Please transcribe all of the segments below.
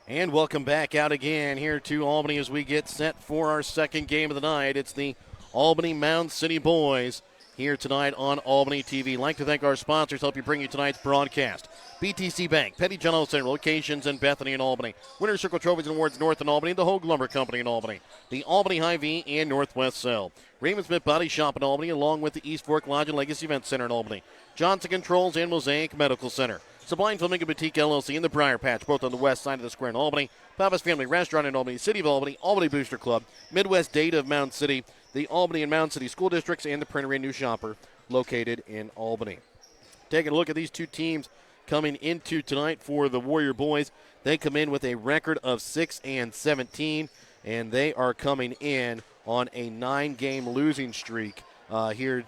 And welcome back out again here to Albany as we get set for our second game of the night. It's the Albany Mound City Boys here tonight on Albany TV. I'd like to thank our sponsors help you bring you tonight's broadcast. BTC Bank, Petty General Center, locations in Bethany and Albany. Winter Circle Trophies and Awards North in Albany, the Hogue Lumber Company in Albany, the Albany Hy-Vee and Northwest Cell. Raymond Smith Body Shop in Albany, along with the East Fork Lodge and Legacy Event Center in Albany. Johnson Controls and Mosaic Medical Center. Sublime Flamingo Boutique LLC in the Briar Patch, both on the west side of the square in Albany. Papa's Family Restaurant in Albany, City of Albany, Albany Booster Club, Midwest Data of Mound City, the Albany and Mound City School Districts, and the Printer and New Shopper located in Albany. Taking a look at these two teams coming into tonight for the Warrior Boys. They come in with a record of 6-17, and they are coming in on a 9-game losing streak here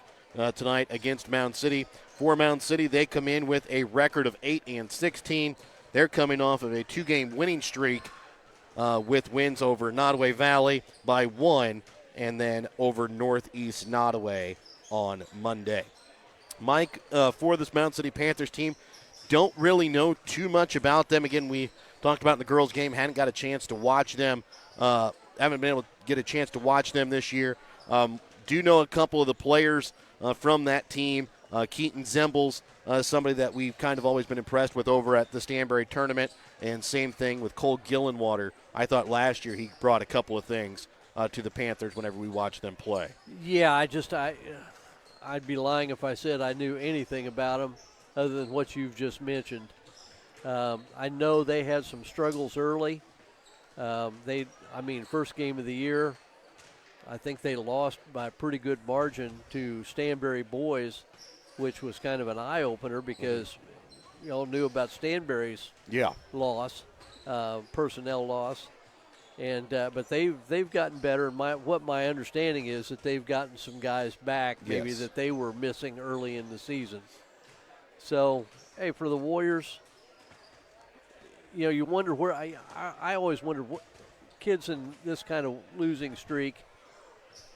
tonight against Mound City. For Mound City, they come in with a record of 8-16. They're coming off of a 2-game winning streak with wins over Nottoway Valley by 1 and then over Northeast Nottoway on Monday. Mike, for this Mound City Panthers team, don't really know too much about them. Again, we talked about in the girls' game, hadn't got a chance to watch them. Haven't been able to get a chance to watch them this year. Do know a couple of the players from that team. Keaton Zembles, somebody that we've kind of always been impressed with over at the Stanberry tournament, and same thing with Cole Gillenwater. I thought last year he brought a couple of things to the Panthers whenever we watched them play. Yeah, I'd be lying if I said I knew anything about them other than what you've just mentioned. I know they had some struggles early. First game of the year, I think they lost by a pretty good margin to Stanberry boys, which was kind of an eye-opener because you all knew about Stanberry's loss, personnel loss. And but they've gotten better. And what my understanding is that they've gotten some guys back maybe that they were missing early in the season. So, hey, for the Warriors, you wonder where I always wondered what kids in this kind of losing streak,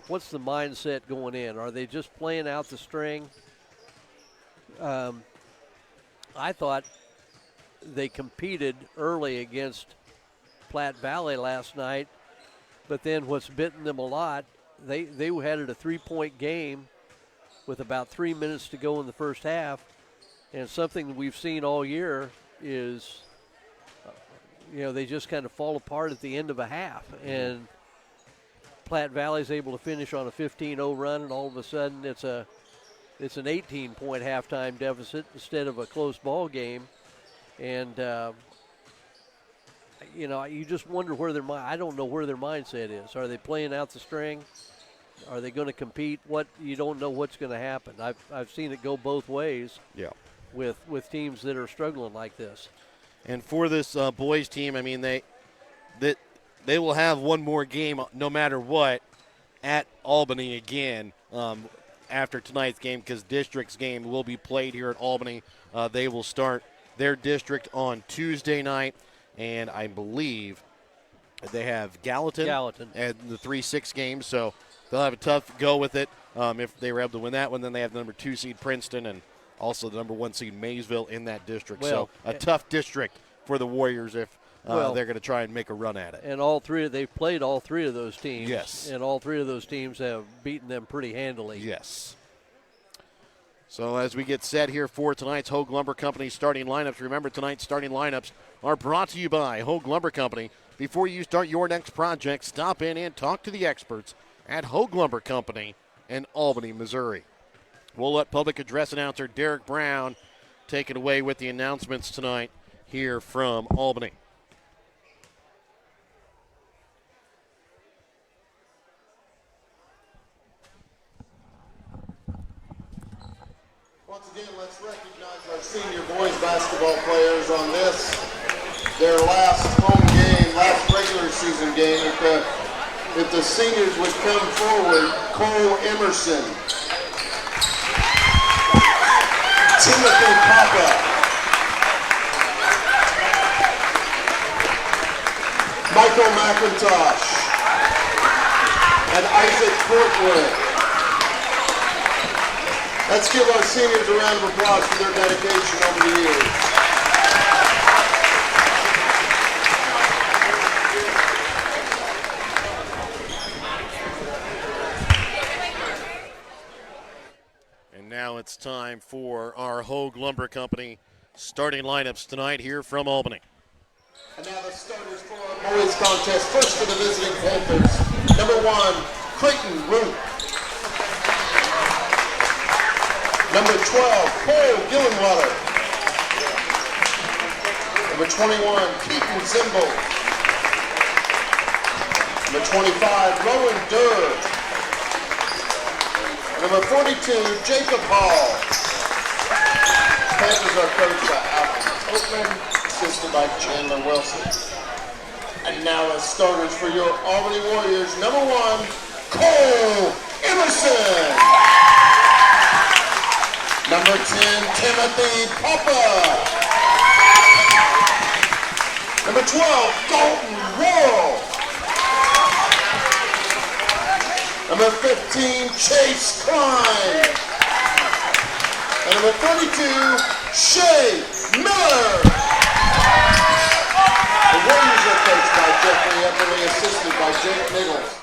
what's the mindset going in? Are they just playing out the string? I thought they competed early against Platte Valley last night, but then what's bitten them a lot, they had it a 3-point game with about 3 minutes to go in the first half, and something we've seen all year is they just kind of fall apart at the end of a half, and Platte Valley's able to finish on a 15-0 run, and all of a sudden it's an 18-point halftime deficit instead of a close ball game, and you just wonder where I don't know where their mindset is. Are they playing out the string? Are they going to compete? You don't know what's going to happen. I've seen it go both ways. Yeah. With teams that are struggling like this. And for this boys team, I mean they will have one more game no matter what at Albany again after tonight's game, because district's game will be played here at Albany. They will start their district on Tuesday night. And I believe they have Gallatin and the 3-6 game, so they'll have a tough go with it. If they were able to win that one, then they have the number 2 seed Princeton and also the number 1 seed Maysville in that district. So a tough district for the Warriors if they're going to try and make a run at it. And they've played all three of those teams. Yes. And all three of those teams have beaten them pretty handily. Yes. So as we get set here for tonight's Hogue Lumber Company starting lineups, remember tonight's starting lineups are brought to you by Hogue Lumber Company. Before you start your next project, stop in and talk to the experts at Hogue Lumber Company in Albany, Missouri. We'll let public address announcer Derek Brown take it away with the announcements tonight here from Albany. Once again, let's recognize our senior boys basketball players on this, their last home game, last regular season game. If the seniors would come forward, Cole Emerson, Timothy Papa, Michael McIntosh, and Isaac Portwood. Let's give our seniors a round of applause for their dedication over the years. Now it's time for our Hogue Lumber Company starting lineups tonight here from Albany. And now the starters for our boys contest. First for the visiting Panthers. Number 1, Creighton Root. Number 12, Cole Gillenwater. Number 21, Keaton Zimble. Number 25, Rowan Durr. Number 42, Jacob Hall. Panthers are coached by Albany Oatman, assisted by Chandler Wilson. And now as starters for your Albany Warriors, number 1, Cole Emerson. Number 10, Timothy Papa. Number 12, Dalton Worrell. Number 15, Chase Klein. And number 32, Shea Miller. The Warriors are coached by Jeffrey Epperly, assisted by Jake Nichols.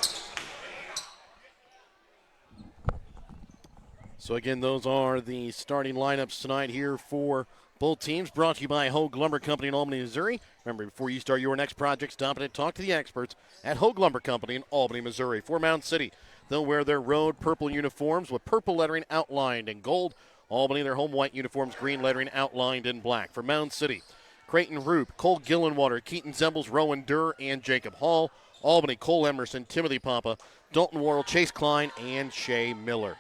So again, those are the starting lineups tonight here for both teams, brought to you by Hogue Lumber Company in Albany, Missouri. Remember, before you start your next project, stop in and talk to the experts at Hogue Lumber Company in Albany, Missouri. For Mound City, they'll wear their road purple uniforms with purple lettering outlined in gold. Albany, their home white uniforms, green lettering outlined in black. For Mound City, Creighton Roop, Cole Gillenwater, Keaton Zembles, Rowan Durr, and Jacob Hall. Albany, Cole Emerson, Timothy Papa, Dalton Worrell, Chase Klein, and Shea Miller.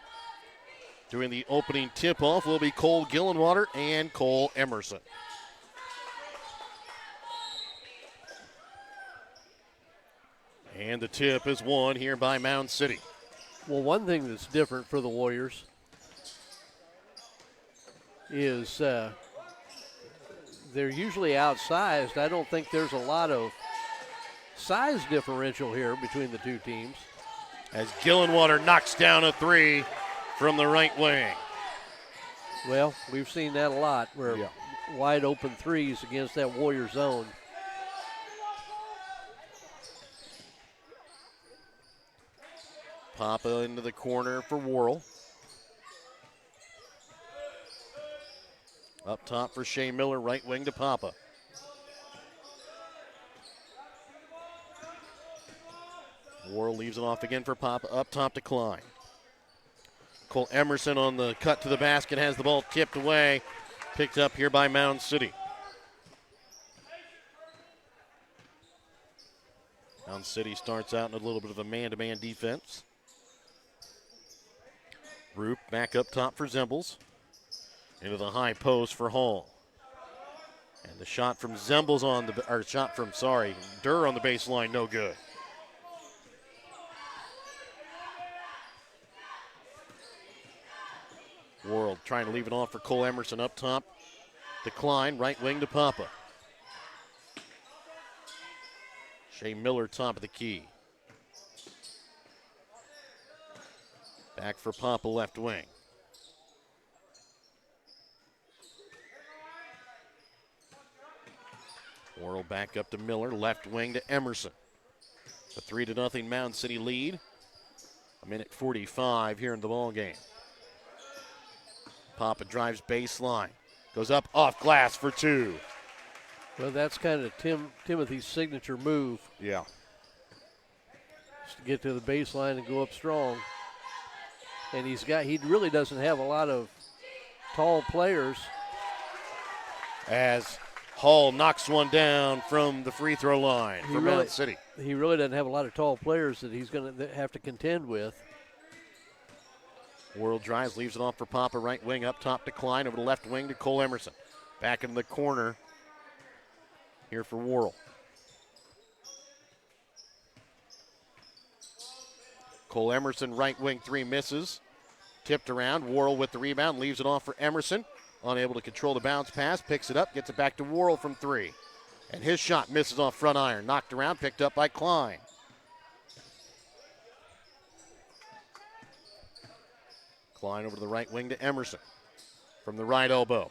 Doing the opening tip-off will be Cole Gillenwater and Cole Emerson. And the tip is won here by Mound City. Well, one thing that's different for the Warriors is they're usually outsized. I don't think there's a lot of size differential here between the two teams. As Gillenwater knocks down a three from the right wing. Well, we've seen that a lot, where wide open threes against that Warrior zone. Papa into the corner for Worrell. Up top for Shea Miller, right wing to Papa. Worrell leaves it off again for Papa, up top to Klein. Cole Emerson on the cut to the basket, has the ball tipped away, picked up here by Mound City. Mound City starts out in a little bit of a man-to-man defense. Roop back up top for Zembles. Into the high post for Hall. And the shot from Zembles on the, or shot from, Durr on the baseline, no good. Worrell trying to leave it off for Cole Emerson up top. Decline, right wing to Papa. Shea Miller top of the key. Back for Papa, left wing. Worrell back up to Miller, left wing to Emerson. A 3-0 Mound City lead. A minute 45 here in the ball game. Papa drives baseline. Goes up off glass for two. Well, that's kind of Timothy's signature move. Yeah. Just to get to the baseline and go up strong. And he really doesn't have a lot of tall players. As Hall knocks one down from the free throw line for Mound City. He really doesn't have a lot of tall players that he's going to have to contend with. Worrell drives, leaves it off for Papa, right wing up top to Klein, over the left wing to Cole Emerson. Back in the corner here for Worrell. Cole Emerson, right wing three, misses. Tipped around, Worrell with the rebound, leaves it off for Emerson. Unable to control the bounce pass, picks it up, gets it back to Worrell from three. And his shot misses off front iron. Knocked around, picked up by Klein. Klein over to the right wing to Emerson. From the right elbow.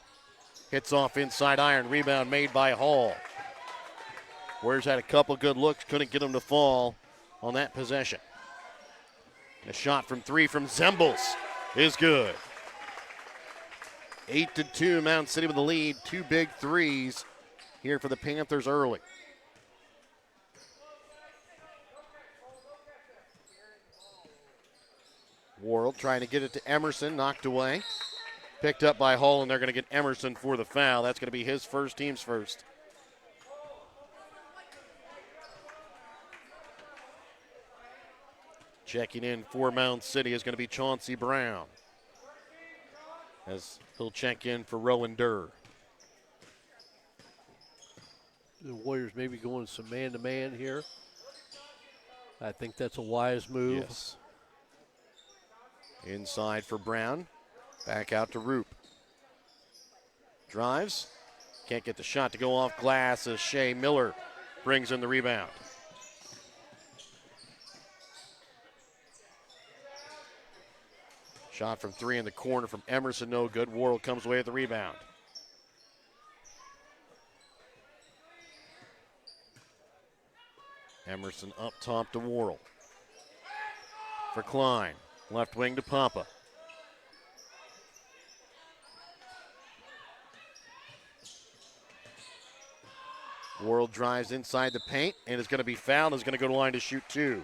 Hits off inside iron. Rebound made by Hall. Warriors had a couple good looks, couldn't get him to fall on that possession. And a shot from three from Zembles is good. 8-2, Mound City with the lead. 2 big threes here for the Panthers early. Worrell trying to get it to Emerson, knocked away. Picked up by Hall, and they're going to get Emerson for the foul. That's going to be his first, team's first. Checking in for Mound City is going to be Chauncey Brown, as he'll check in for Rowan Durr. The Warriors maybe going some man-to-man here. I think that's a wise move. Yes. Inside for Brown. Back out to Roop. Drives. Can't get the shot to go off glass as Shea Miller brings in the rebound. Shot from 3 in the corner from Emerson, no good. Worrell comes away with the rebound. Emerson up top to Worrell. For Klein. Left wing to Papa. Worrell drives inside the paint and is going to be fouled. Is going to go to line to shoot 2.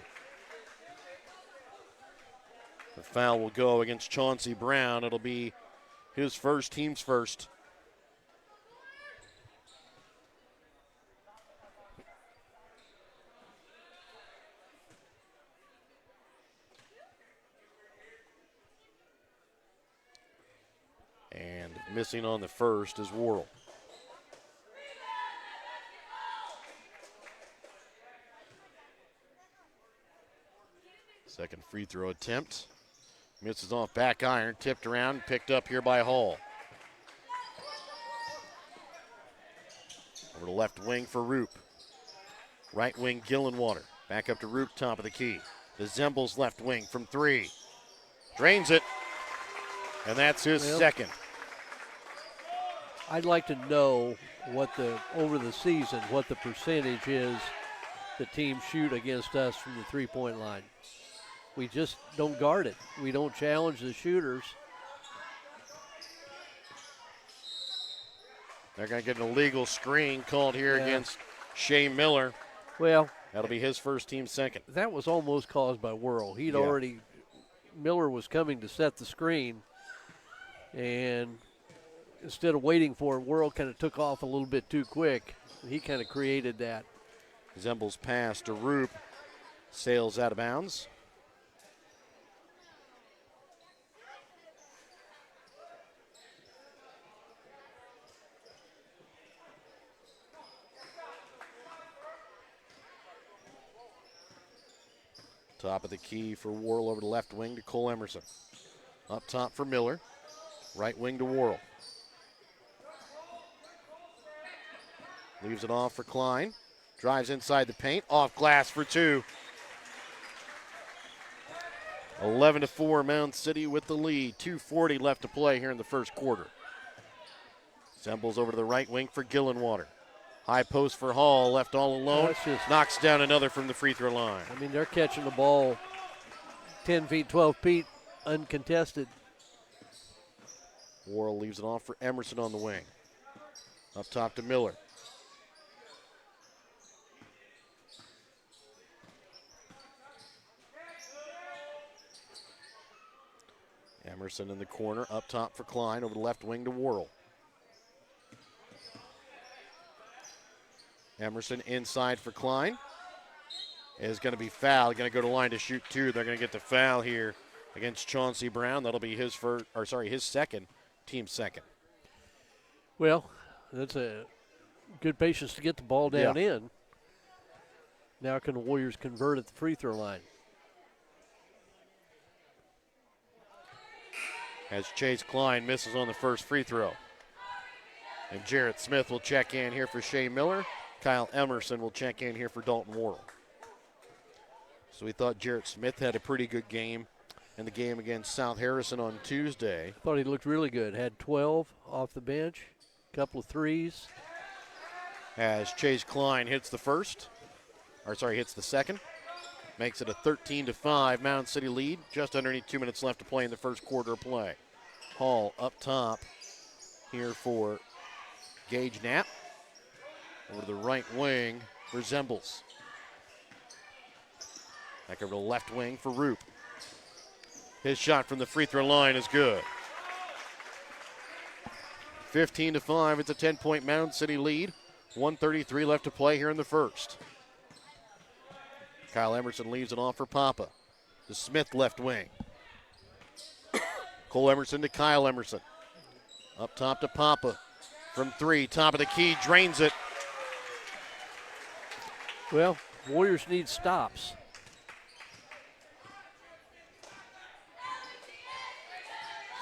The foul will go against Chauncey Brown. It'll be his first, team's first. And missing on the first is Worrell. Second free throw attempt. Misses off back iron, tipped around, picked up here by Hall. Over the left wing for Roop. Right wing Gillenwater. Back up to Roop, top of the key. The Zemble's left wing from 3. Drains it. And that's his second. I'd like to know what over the season, what the percentage is the teams shoot against us from the three-point line. We just don't guard it. We don't challenge the shooters. They're going to get an illegal screen called here against Shea Miller. Well, that'll be his first, team second. That was almost caused by Worrell. Miller was coming to set the screen, and instead of waiting for it, Worrell kind of took off a little bit too quick. He kind of created that. Zemble's pass to Roop sails out of bounds. Top of the key for Worrell over the left wing to Cole Emerson. Up top for Miller. Right wing to Worrell. Leaves it off for Klein. Drives inside the paint. Off glass for 2. 11-4, Mound City with the lead. 2:40 left to play here in the first quarter. Zemble's over to the right wing for Gillenwater. High post for Hall, left all alone. Knocks down another from the free throw line. I mean, they're catching the ball 10 feet, 12 feet, uncontested. Worrell leaves it off for Emerson on the wing. Up top to Miller. Emerson in the corner, up top for Klein, over the left wing to Worrell. Emerson inside for Klein. Is going to be fouled, going to go to line to shoot 2. They're going to get the foul here against Chauncey Brown. That'll be his second, team second. Well, that's a good patience to get the ball down in. Now can the Warriors convert at the free throw line? As Chase Klein misses on the first free throw. And Jarrett Smith will check in here for Shea Miller. Kyle Emerson will check in here for Dalton Worrell. So we thought Jarrett Smith had a pretty good game in the game against South Harrison on Tuesday. Thought he looked really good. Had 12 off the bench, couple of threes. As Chase Klein hits the second. Makes it a 13-5 Mound City lead. Just underneath 2 minutes left to play in the first quarter of play. Hall up top here for Gage Knapp. Over to the right wing for Zembles. Back over to the left wing for Roop. His shot from the free throw line is good. 15-5, it's a 10-point Mound City lead. 1:33 left to play here in the first. Kyle Emerson leaves it off for Papa. To Smith, left wing. Cole Emerson to Kyle Emerson. Up top to Papa. From three, top of the key, drains it. Well, Warriors need stops.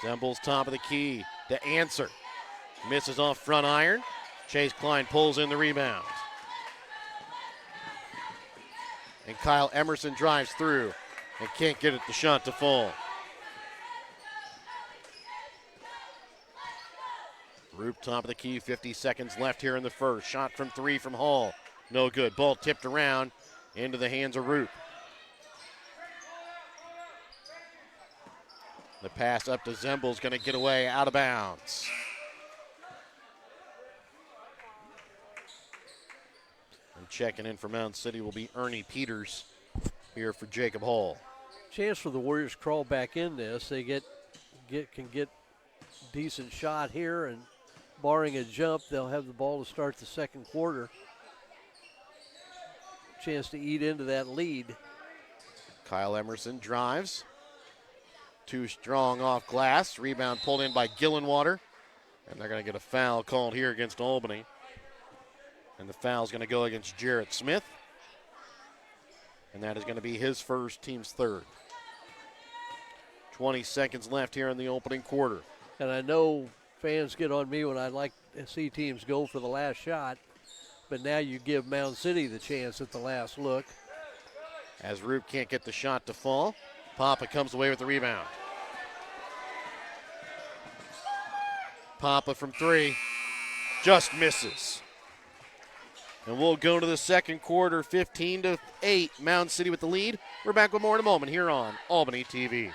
Zembles, top of the key to Answer. Misses off front iron. Chase Klein pulls in the rebound. And Kyle Emerson drives through and can't get it the shot to fall. Roop, top of the key, 50 seconds left here in the first. Shot from three from Hall. No good. Ball tipped around into the hands of Roop. The pass up to Zembles, going to get away, out of bounds. And checking in for Mound City will be Ernie Peters here for Jacob Hall. Chance for the Warriors crawl back in this. They can get decent shot here, and barring a jump, they'll have the ball to start the second quarter. Chance to eat into that lead. Kyle Emerson drives. Too strong off glass. Rebound pulled in by Gillenwater. And they're going to get a foul called here against Albany. And the foul's going to go against Jarrett Smith. And that is going to be his first, team's third. 20 seconds left here in the opening quarter. And I know fans get on me when I like to see teams go for the last shot. But now you give Mound City the chance at the last look. As Roop can't get the shot to fall, Papa comes away with the rebound. Papa from three, just misses. And we'll go to the second quarter, 15-8, Mound City with the lead. We're back with more in a moment here on Albany TV.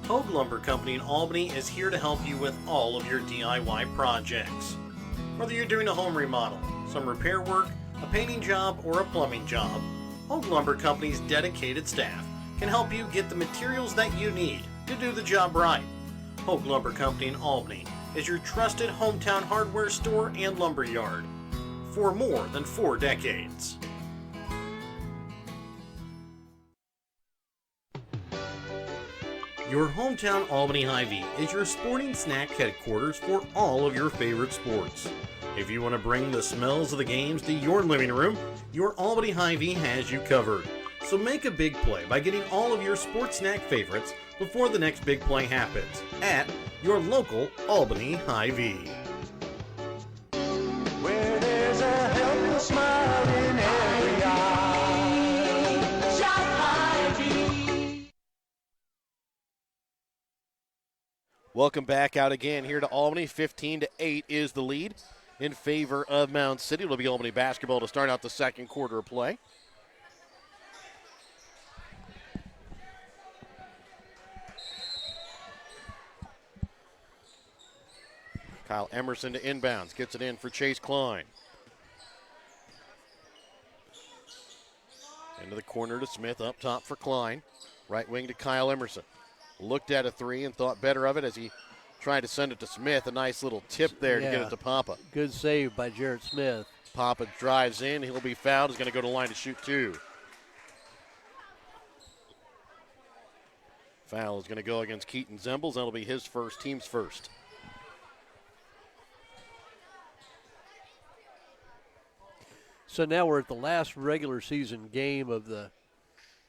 Hogue Lumber Company in Albany is here to help you with all of your DIY projects. Whether you're doing a home remodel, some repair work, a painting job, or a plumbing job, Hogue Lumber Company's dedicated staff can help you get the materials that you need to do the job right. Hogue Lumber Company in Albany is your trusted hometown hardware store and lumber yard for more than 4 decades. Your hometown Albany Hy-Vee is your sporting snack headquarters for all of your favorite sports. If you want to bring the smells of the games to your living room, your Albany Hy-Vee has you covered. So make a big play by getting all of your sports snack favorites before the next big play happens at your local Albany Hy-Vee. Where there's a helpless smile in every eye. Shop Hy-Vee. Welcome back out again here to Albany. 15-8 is the lead in favor of Mound City. It'll be Albany basketball to start out the second quarter of play. Kyle Emerson to inbounds, gets it in for Chase Klein. Into the corner to Smith, up top for Klein. Right wing to Kyle Emerson. Looked at a three and thought better of it as he tried to send it to Smith. A nice little tip there to get it to Papa. Good save by Jarrett Smith. Papa drives in. He'll be fouled. He's going to go to the line to shoot two. Foul is going to go against Keaton Zembles. That'll be his first, team's first. So now we're at the last regular season game of the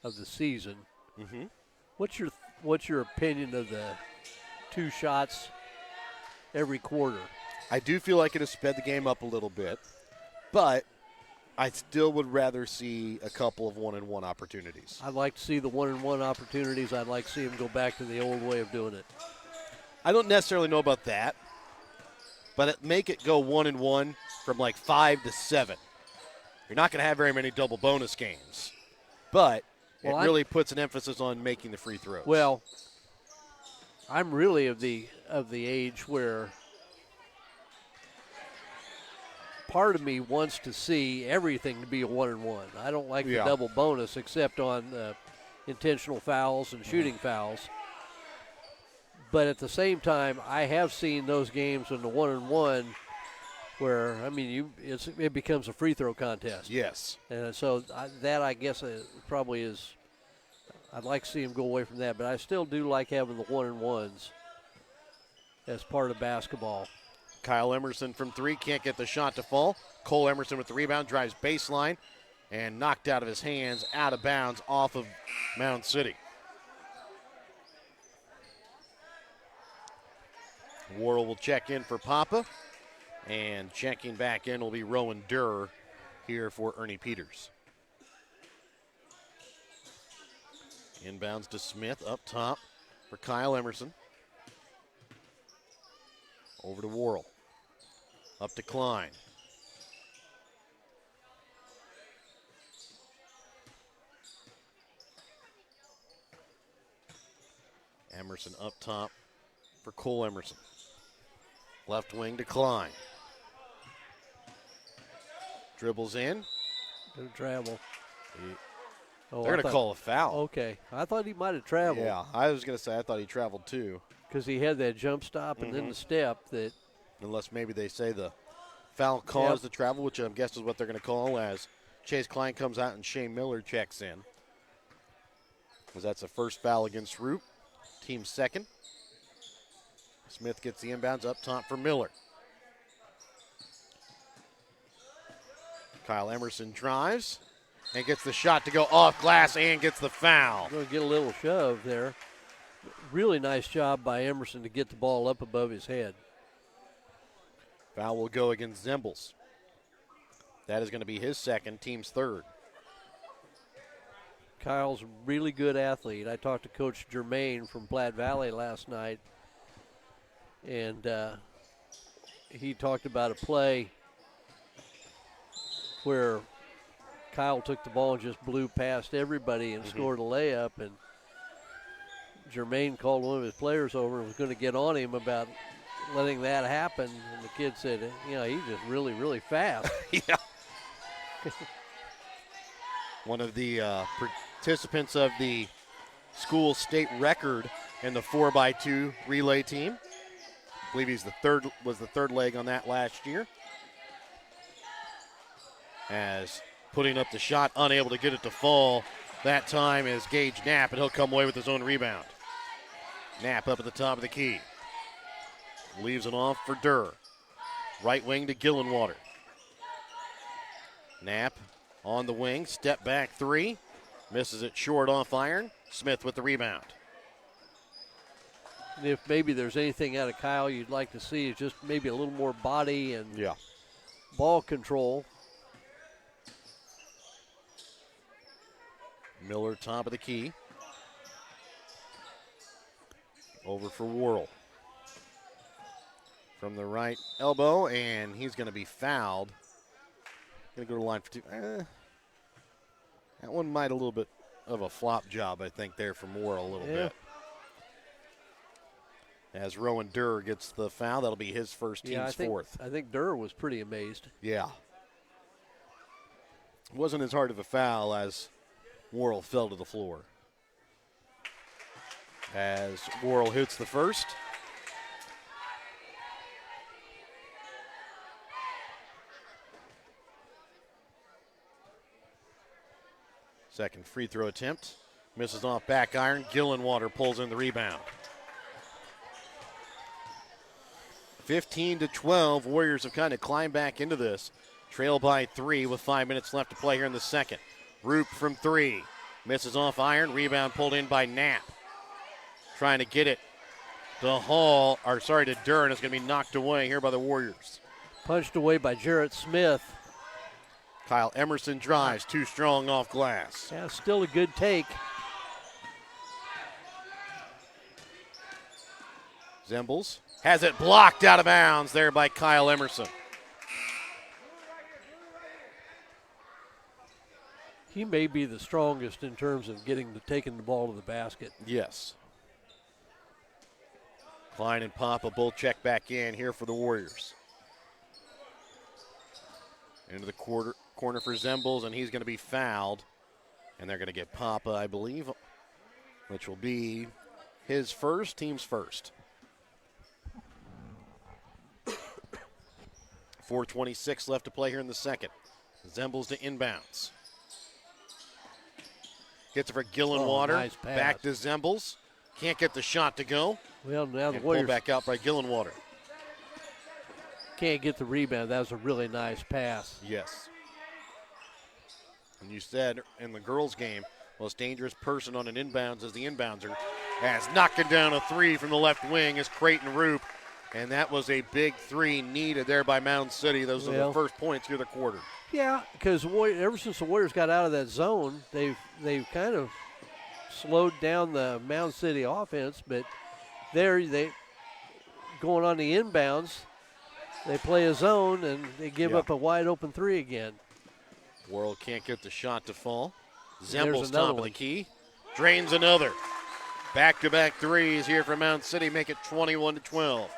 season. Mm-hmm. What's your opinion of the 2 shots every quarter? I do feel like it has sped the game up a little bit, but I still would rather see a couple of 1-and-1 opportunities. I'd like to see the 1-and-1 opportunities. I'd like to see them go back to the old way of doing it. I don't necessarily know about that, but make it go 1-and-1 from like 5 to 7. You're not going to have very many double bonus games, but it really puts an emphasis on making the free throws. Well, I'm really of the age where part of me wants to see everything to be a 1-and-1. I don't like the double bonus except on intentional fouls and shooting fouls. But at the same time, I have seen those games in the 1-and-1 where, I mean, it becomes a free throw contest. Yes. And so I guess probably is, I'd like to see him go away from that. But I still do like having the 1-and-1s as part of basketball. Kyle Emerson from three, can't get the shot to fall. Cole Emerson with the rebound, drives baseline, and knocked out of his hands, out of bounds, off of Mound City. Worrell will check in for Papa, and checking back in will be Rowan Durr here for Ernie Peters. Inbounds to Smith up top for Kyle Emerson. Over to Worrell. Up to Klein. Emerson up top for Cole Emerson. Left wing to Klein. Dribbles in. Good travel. They're going to call a foul. Okay. I thought he might have traveled. Yeah, I was going to say I thought he traveled too. Because he had that jump stop and then the step that. Unless maybe they say the foul caused the travel, which I'm guessing is what they're going to call as Chase Klein comes out and Shane Miller checks in. Because that's the first foul against Roop. Team second. Smith gets the inbounds up top for Miller. Kyle Emerson drives and gets the shot to go off glass and gets the foul. Going to get a little shove there. Really nice job by Emerson to get the ball up above his head. Foul will go against Zembles. That is going to be his second, team's third. Kyle's a really good athlete. I talked to Coach Germain from Platte Valley last night, and he talked about a play where Kyle took the ball and just blew past everybody and scored a layup, and Germain called one of his players over and was going to get on him about letting that happen, and the kid said, he's just really, really fast. Yeah. One of the participants of the school state record in the 4x2 relay team. I believe was the third leg on that last year. As putting up the shot, unable to get it to fall. That time is Gage Knapp, and he'll come away with his own rebound. Knapp up at the top of the key. Leaves it off for Durr. Right wing to Gillenwater. Knapp on the wing, step back three. Misses it short off iron. Smith with the rebound. And if maybe there's anything out of Kyle you'd like to see, is just maybe a little more body and ball control. Miller top of the key. Over for Worrell. From the right elbow, and he's going to be fouled. Going to go to the line for two. That one might a little bit of a flop job, I think, there from Worrell a little bit. As Rowan Durr gets the foul, that'll be his first, team's fourth. I think Durr was pretty amazed. Yeah. It wasn't as hard of a foul as Worrell fell to the floor. As Worrell hits the first. Second free throw attempt. Misses off back iron. Gillenwater pulls in the rebound. 15-12. Warriors have kind of climbed back into this. Trail by 3 with 5 minutes left to play here in the second. Roop from 3. Misses off iron. Rebound pulled in by Knapp. Trying to get it to Durr, and it's going to be knocked away here by the Warriors. Punched away by Jarrett Smith. Kyle Emerson drives, too strong off glass. Yeah, still a good take. Zembles has it blocked out of bounds there by Kyle Emerson. He may be the strongest in terms of taking the ball to the basket. Yes. Klein and Papa both check back in here for the Warriors. Into the corner for Zembles, and he's going to be fouled. And they're going to get Papa, I believe, which will be his first, team's first. 4:26 left to play here in the second. Zembles to inbounds. Gets it for Gillenwater. Nice pass. Back to Zembles. Can't get the shot to go. Well, now the And Warriors pulled back out by Gillenwater. can't get the rebound. That was a really nice pass. Yes. And you said in the girls' game, most dangerous person on an inbounds is the inbouncer. As knocking down a three from the left wing is Creighton Roop. And that was a big three needed there by Mound City. Those are the first points here of the quarter. Yeah, because ever since the Warriors got out of that zone, they've kind of slowed down the Mound City offense. But they going on the inbounds, they play a zone and they give up a wide open three again. Worrell can't get the shot to fall. There's Zembles another top of one. the key. Drains another. Back-to-back threes here for Mound City. Make it 21-12.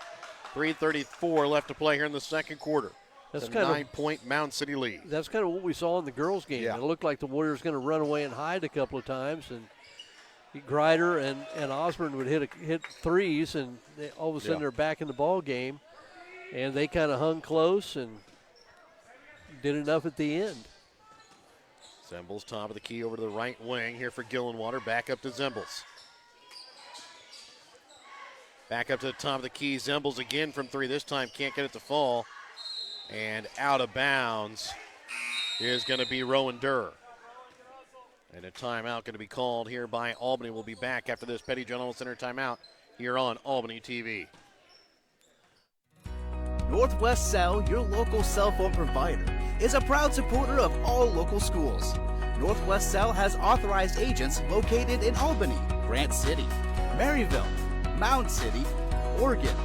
3:34 left to play here in the second quarter. That's It's a kind of 9-point Mound City lead. That's kind of what we saw in the girls' game. Yeah. It looked like the Warriors going to run away and hide a couple of times, and Greider and Osborne would hit threes, and all of a sudden they're back in the ball game, and they kind of hung close and did enough at the end. Zembles top of the key over to the right wing here for Gillenwater. Back up to Zembles. Back up to the top of the key. Zembles again from three. This time can't get it to fall. And out of bounds is going to be Rowan Durr. And a timeout going to be called here by Albany. We'll be back after this Petty General Center timeout here on Albany TV. Northwest Cell, your local cell phone provider, is a proud supporter of all local schools. Northwest Cell has authorized agents located in Albany, Grant City, Maryville, Mound City, Oregon,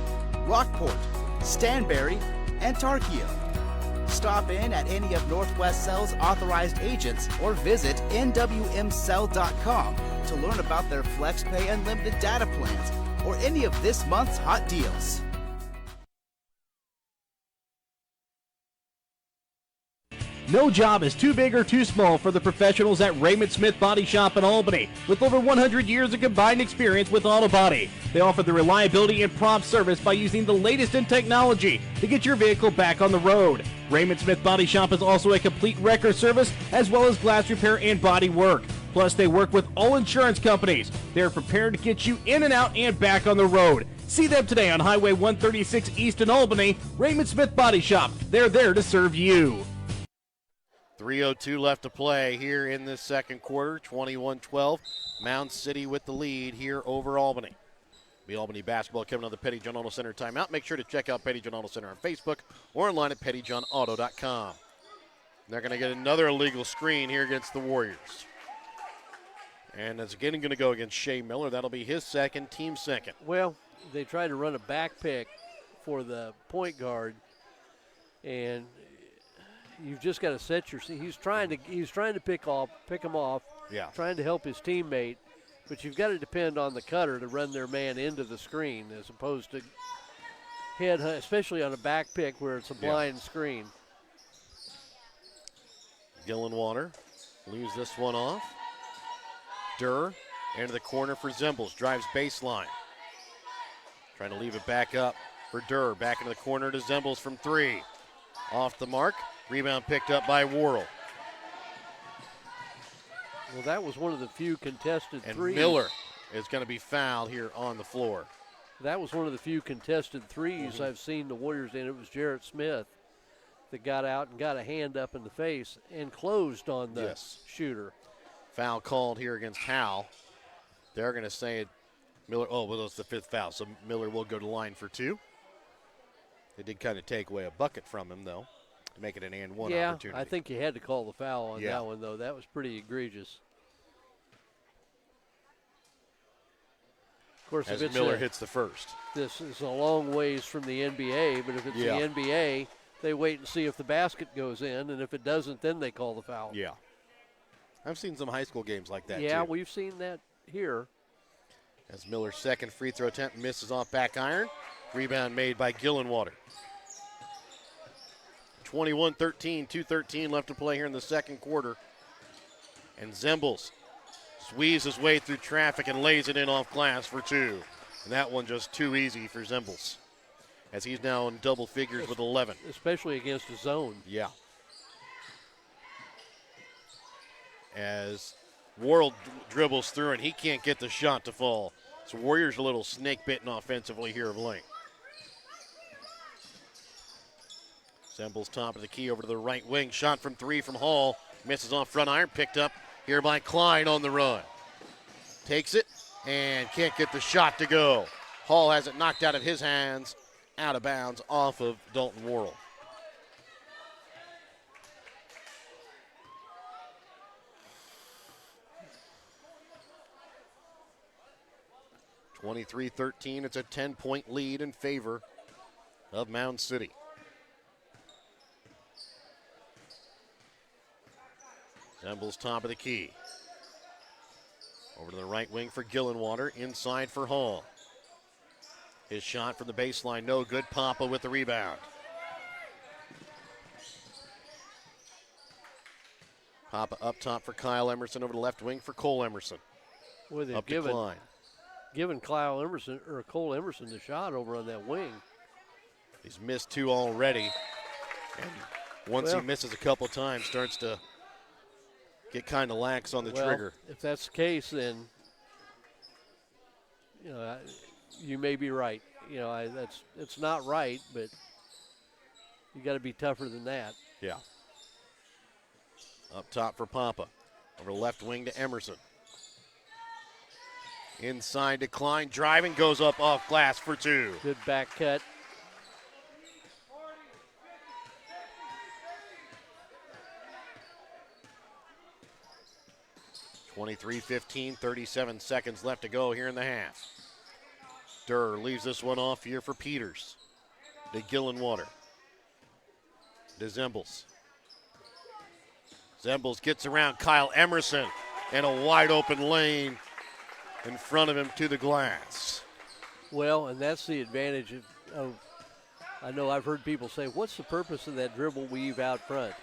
Rockport, Stanberry, and Tarkio. Stop in at any of Northwest Cell's authorized agents or visit nwmcell.com to learn about their FlexPay unlimited data plans or any of this month's hot deals. No job is too big or too small for the professionals at Raymond Smith Body Shop in Albany. With over 100 years of combined experience with auto body, they offer the reliability and prompt service by using the latest in technology to get your vehicle back on the road. Raymond Smith Body Shop is also a complete wrecker service as well as glass repair and body work. Plus, they work with all insurance companies. They are prepared to get you in and out and back on the road. See them today on Highway 136 East in Albany. Raymond Smith Body Shop. They're there to serve you. 3:02 left to play here in this second quarter. 21-12. Mound City with the lead here over Albany. The Albany basketball coming on the Petty John Auto Center timeout. Make sure to check out Petty John Auto Center on Facebook or online at pettyjohnauto.com. They're going to get another illegal screen here against the Warriors. And it's again going to go against Shea Miller. That'll be his second, team second. Well, they tried to run a back pick for the point guard, and you've just got to set your. He's trying to pick him off. Yeah. Trying to help his teammate, but you've got to depend on the cutter to run their man into the screen as opposed to head, especially on a back pick where it's a blind screen. Gillenwater leaves this one off. Durr into the corner for Zembles. Drives baseline. Trying to leave it back up for Durr. Back into the corner to Zembles from three. Off the mark. Rebound picked up by Worrell. Well, that was one of the few contested And threes. Miller is going to be fouled here on the floor. That was one of the few contested threes I've seen the Warriors in. It was Jarrett Smith that got out and got a hand up in the face and closed on the shooter. Foul called here against Howe. They're going to say it. Miller, well, it's the fifth foul, so Miller will go to line for two. They did kind of take away a bucket from him, though, to make it an and one opportunity. I think you had to call the foul on that one, though. That was pretty egregious. Of course, as if Miller hits the first. This is a long ways from the NBA, but if it's the NBA, they wait and see if the basket goes in, and if it doesn't, then they call the foul. Yeah. I've seen some high school games like that, yeah, too. we've seen that here. As Miller's second free throw attempt misses off back iron. Rebound made by Gillenwater. 21-13, 2:13 left to play here in the second quarter. And Zembles squeezes his way through traffic and lays it in off glass for two. And that one just too easy for Zembles, as he's now in double figures with 11. Especially against a zone. Yeah. As Worrell dribbles through and he can't get the shot to fall. So Warriors a little snake bitten offensively here of late. Zembles top of the key over to the right wing. Shot from three from Hall. Misses off front iron. Picked up here by Klein on the run. Takes it and can't get the shot to go. Hall has it knocked out of his hands, out of bounds off of Dalton Worrell. (23-13). It's a 10-point lead in favor of Mound City. Zembles top of the key. Over to the right wing for Gillenwater. Inside for Hall. His shot from the baseline, no good. Papa with the rebound. Papa up top for Kyle Emerson. Over to left wing for Cole Emerson. Well, they've Up to Klein. given Kyle Emerson or Cole Emerson the shot over on that wing. He's missed two already. And once he misses a couple times, starts to get kind of lax on the trigger. If that's the case, then you may be right. It's not right, but you got to be tougher than that. Yeah. Up top for Papa. Over left wing to Emerson. Inside to Klein. Driving, goes up off glass for two. Good back cut. (23-15), 37 seconds left to go here in the half. Durr leaves this one off here for Peters. To Gillenwater. To Zembles. Zembles gets around Kyle Emerson and a wide open lane in front of him to the glass. Well, and that's the advantage of I know I've heard people say, what's the purpose of that dribble weave out front?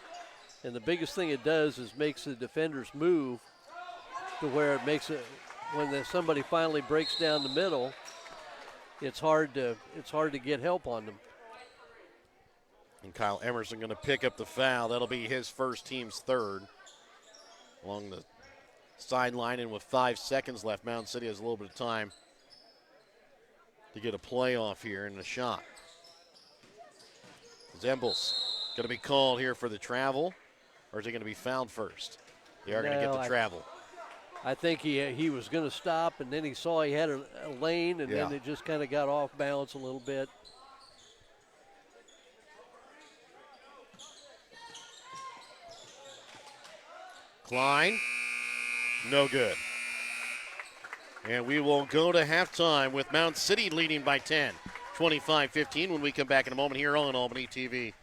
And the biggest thing it does is makes the defenders move to where it makes it, when somebody finally breaks down the middle, it's hard to get help on them. And Kyle Emerson going to pick up the foul. That'll be his first, team's third. Along the sideline, and with 5 seconds left, Mound City has a little bit of time to get a playoff here and a shot. Zembles going to be called here for the travel, or is he going to be fouled first? They are going to get the travel. I think he was going to stop, and then he saw he had a lane, and then it just kind of got off balance a little bit. Klein, no good. And we will go to halftime with Mound City leading by 10, 25-15, when we come back in a moment here on Albany TV.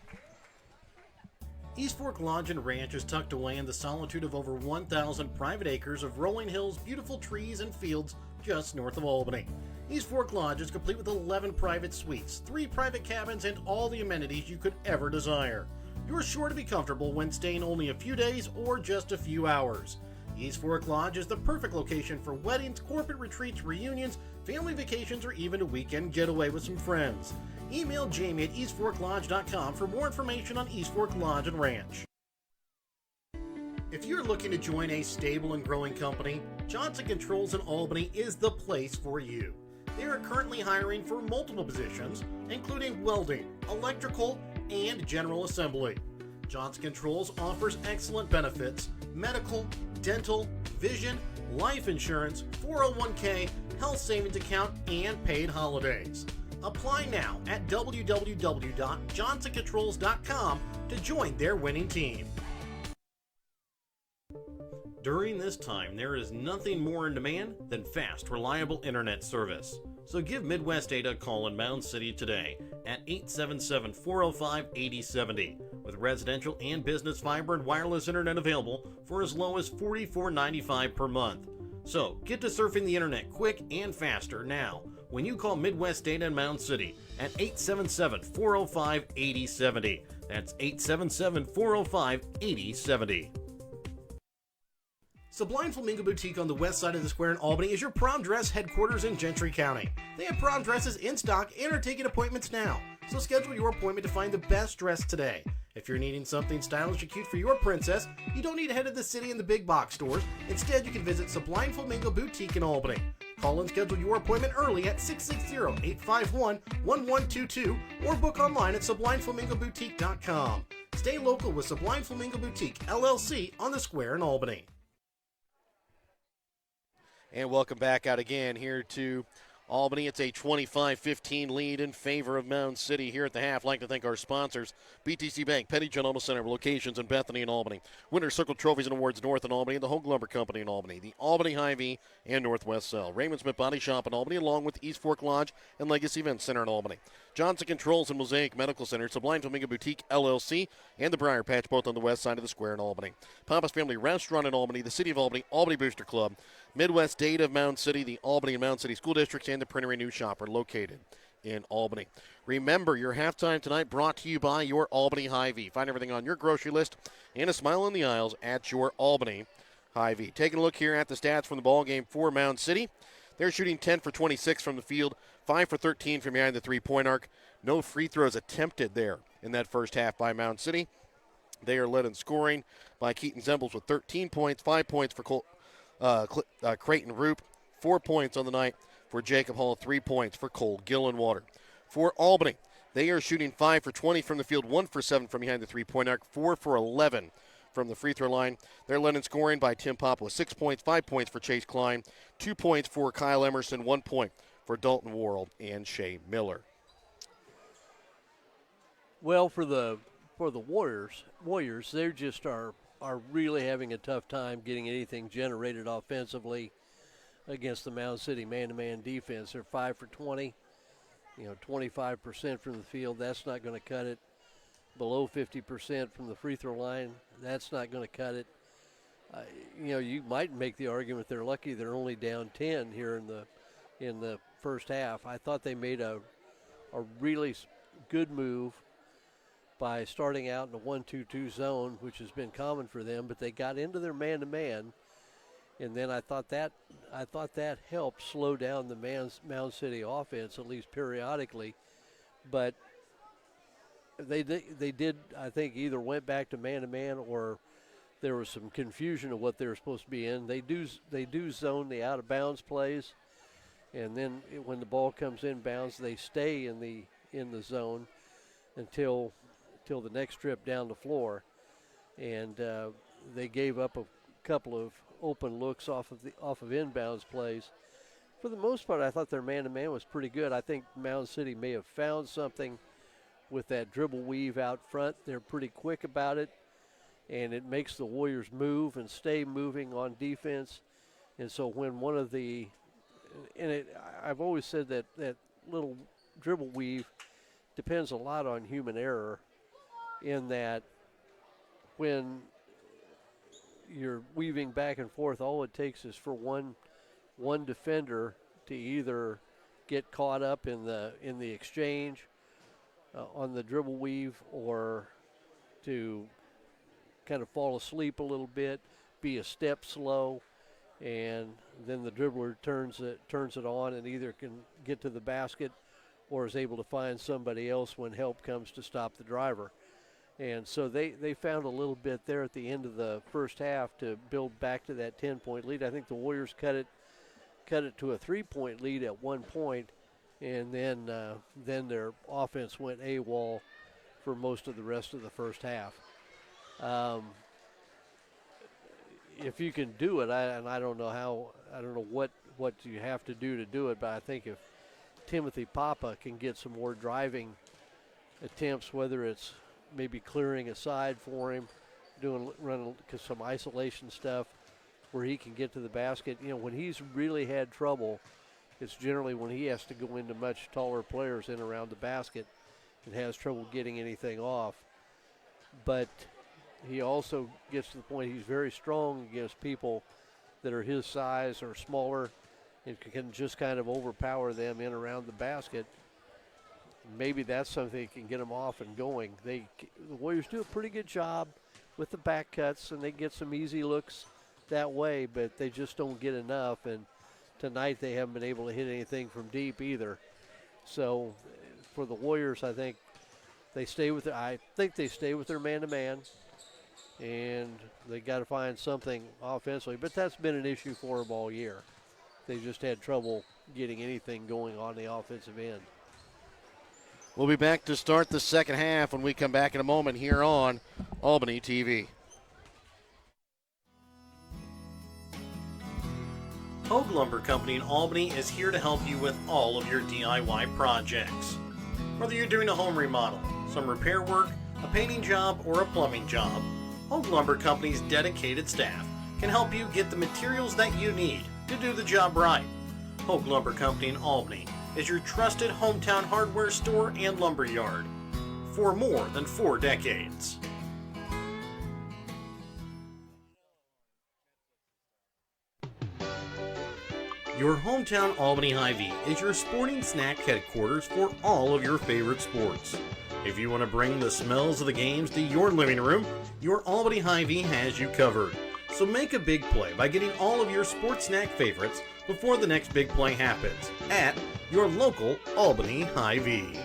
East Fork Lodge and Ranch is tucked away in the solitude of over 1,000 private acres of rolling hills, beautiful trees, and fields just north of Albany. East Fork Lodge is complete with 11 private suites, 3 private cabins, and all the amenities you could ever desire. You're sure to be comfortable when staying only a few days or just a few hours. East Fork Lodge is the perfect location for weddings, corporate retreats, reunions, family vacations, or even a weekend getaway with some friends. Email Jamie at eastforklodge.com for more information on East Fork Lodge and Ranch. If you're looking to join a stable and growing company, Johnson Controls in Albany is the place for you. They are currently hiring for multiple positions, including welding, electrical, and general assembly. Johnson Controls offers excellent benefits: medical, dental, vision, life insurance, 401k, health savings account, and paid holidays. Apply now at www.johnsoncontrols.com to join their winning team. During this time, there is nothing more in demand than fast, reliable internet service. So give Midwest Data a call in Mound City today at 877-405-8070, with residential and business fiber and wireless internet available for as low as $44.95 per month. So, get to surfing the internet quick and faster now when you call Midwest Data in Mound City at 877-405-8070. That's 877-405-8070. Sublime Flamingo Boutique on the west side of the square in Albany is your prom dress headquarters in Gentry County. They have prom dresses in stock and are taking appointments now. So schedule your appointment to find the best dress today. If you're needing something stylish and cute for your princess, you don't need to head to the city and the big box stores. Instead, you can visit Sublime Flamingo Boutique in Albany. Call and schedule your appointment early at 660-851-1122 or book online at sublimeflamingoboutique.com. Stay local with Sublime Flamingo Boutique, LLC, on the square in Albany. And welcome back out again here to Albany. It's a 25-15 lead in favor of Mound City here at the half. I'd like to thank our sponsors, BTC Bank, Petty John Auto Center, locations in Bethany and Albany, Winter Circle Trophies and Awards North in Albany, and the Hogue Lumber Company in Albany, the Albany Hy-Vee and Northwest Cell, Raymond Smith Body Shop in Albany, along with East Fork Lodge and Legacy Event Center in Albany, Johnson Controls and Mosaic Medical Center, Sublime Flamingo Boutique, LLC, and the Briar Patch, both on the west side of the square in Albany. Papa's Family Restaurant in Albany, the City of Albany, Albany Booster Club, Midwest Data of Mound City, the Albany and Mound City School Districts, and the Printery New Shop are located in Albany. Remember, your halftime tonight brought to you by your Albany Hy-Vee. Find everything on your grocery list and a smile in the aisles at your Albany Hy-Vee. Taking a look here at the stats from the ball game for Mound City. They're shooting 10 for 26 from the field, 5 for 13 from behind the three-point arc. No free throws attempted there in that first half by Mound City. They are led in scoring by Keaton Zembles with 13 points, 5 points for Creighton Roop, 4 points on the night for Jacob Hall, 3 points for Cole Gillenwater. For Albany, they are shooting 5 for 20 from the field, 1 for 7 from behind the three-point arc, 4 for 11 from the free throw line. They're led in scoring by Tim Papa with 6 points, 5 points for Chase Klein, 2 points for Kyle Emerson, 1 point for Dalton Worrell and Shea Miller. Well, for the Warriors, they just are really having a tough time getting anything generated offensively against the Mound City man-to-man defense. They're 5 for 20, 25% from the field. That's not going to cut it. Below 50% from the free throw line. That's not going to cut it. You might make the argument they're lucky they're only down 10 here in the first half. I thought they made a really good move by starting out in a 1-2-2 zone, which has been common for them, but they got into their man-to-man, and then I thought that helped slow down the Mound City offense, at least periodically. But they did, I think, either went back to man-to-man or there was some confusion of what they were supposed to be in. They do zone the out-of-bounds plays, and then when the ball comes inbounds, they stay in the zone until the next trip down the floor, and they gave up a couple of open looks off of inbounds plays. For the most part, I thought their man-to-man was pretty good. I think Mound City may have found something with that dribble weave out front. They're pretty quick about it, and it makes the Warriors move and stay moving on defense. And so when one of the – I've always said that little dribble weave depends a lot on human error, in that when you're weaving back and forth, all it takes is for one defender to either get caught up in the exchange on the dribble weave, or to kind of fall asleep a little bit, be a step slow, and then the dribbler turns it on and either can get to the basket or is able to find somebody else when help comes to stop the driver. And so they found a little bit there at the end of the first half to build back to that 10-point lead. I think the Warriors cut it to a 3-point lead at one point, and then their offense went AWOL for most of the rest of the first half. If you can do it, I don't know what you have to do it, but I think if Timothy Papa can get some more driving attempts, whether it's maybe clearing a side for him, running some isolation stuff where he can get to the basket. When he's really had trouble, it's generally when he has to go into much taller players in around the basket and has trouble getting anything off. But he also gets to the point he's very strong against people that are his size or smaller and can just kind of overpower them in around the basket. Maybe that's something that can get them off and going. The Warriors do a pretty good job with the back cuts, and they get some easy looks that way, but they just don't get enough. And tonight they haven't been able to hit anything from deep either. So for the Warriors, I think they stay with their man-to-man, and they got to find something offensively. But that's been an issue for them all year. They just had trouble getting anything going on the offensive end. We'll be back to start the second half when we come back in a moment here on Albany TV. Hogue Lumber Company in Albany is here to help you with all of your DIY projects. Whether you're doing a home remodel, some repair work, a painting job, or a plumbing job, Hogue Lumber Company's dedicated staff can help you get the materials that you need to do the job right. Hogue Lumber Company in Albany is your trusted hometown hardware store and lumber yard for more than 4 decades. Your hometown Albany Hy-Vee is your sporting snack headquarters for all of your favorite sports. If you want to bring the smells of the games to your living room, your Albany Hy-Vee has you covered. So make a big play by getting all of your sports snack favorites before the next big play happens at your local Albany Hy-Vee.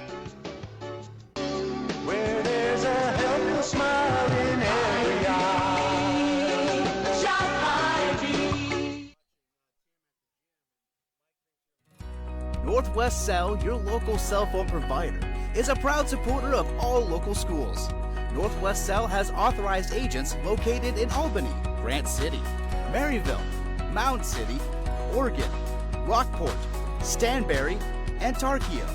Where there's a helpful smile in every eye. Shop Hy-Vee. Northwest Cell, your local cell phone provider, is a proud supporter of all local schools. Northwest Cell has authorized agents located in Albany, Grant City, Maryville, Mound City, Oregon, Rockport, Stanberry, and Tarkio.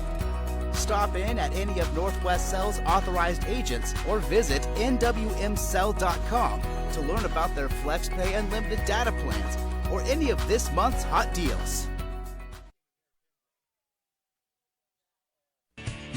Stop in at any of Northwest Cell's authorized agents or visit nwmcell.com to learn about their FlexPay unlimited data plans or any of this month's hot deals.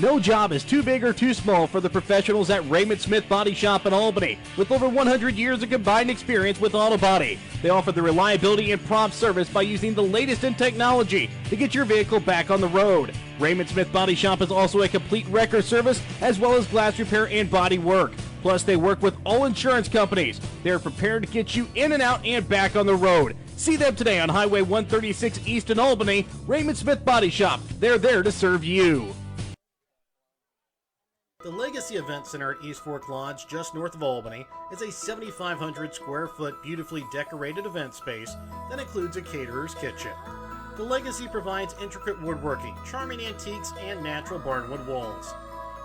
No job is too big or too small for the professionals at Raymond Smith Body Shop in Albany. With over 100 years of combined experience with auto body, they offer the reliability and prompt service by using the latest in technology to get your vehicle back on the road. Raymond Smith Body Shop is also a complete wrecker service as well as glass repair and body work. Plus, they work with all insurance companies. They are prepared to get you in and out and back on the road. See them today on Highway 136 East in Albany. Raymond Smith Body Shop. They're there to serve you. The Legacy Event Center at East Fork Lodge, just north of Albany, is a 7,500 square foot beautifully decorated event space that includes a caterer's kitchen. The Legacy provides intricate woodworking, charming antiques, and natural barnwood walls.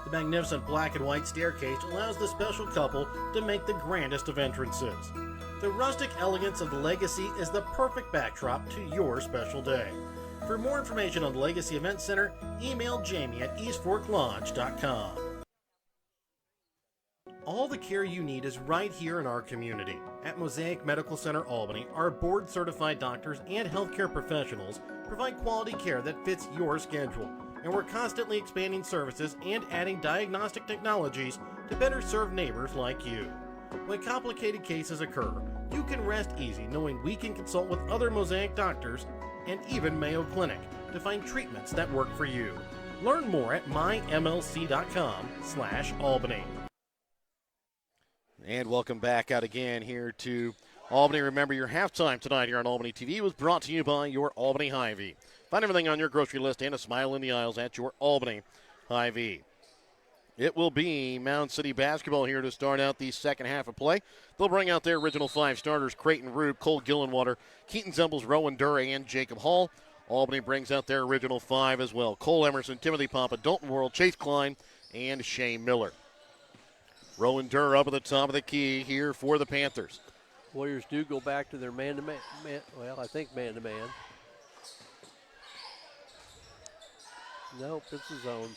The magnificent black and white staircase allows the special couple to make the grandest of entrances. The rustic elegance of the Legacy is the perfect backdrop to your special day. For more information on the Legacy Event Center, email Jamie at eastforklodge.com. All the care you need is right here in our community. At Mosaic Medical Center Albany, our board-certified doctors and healthcare professionals provide quality care that fits your schedule, and we're constantly expanding services and adding diagnostic technologies to better serve neighbors like you. When complicated cases occur, you can rest easy knowing we can consult with other Mosaic doctors and even Mayo Clinic to find treatments that work for you. Learn more at mymlc.com/Albany. And welcome back out again here to Albany. Remember, your halftime tonight here on Albany TV was brought to you by your Albany Hy-Vee. Find everything on your grocery list and a smile in the aisles at your Albany Hy-Vee. It will be Mound City basketball here to start out the second half of play. They'll bring out their original 5 starters: Creighton Rube, Cole Gillenwater, Keaton Zembles, Rowan Durr, and Jacob Hall. Albany brings out their original 5 as well: Cole Emerson, Timothy Papa, Dalton Worrell, Chase Klein, and Shane Miller. Rowan Durr up at the top of the key here for the Panthers. Warriors do go back to their man-to-man. I think man-to-man. Nope, it's a zone.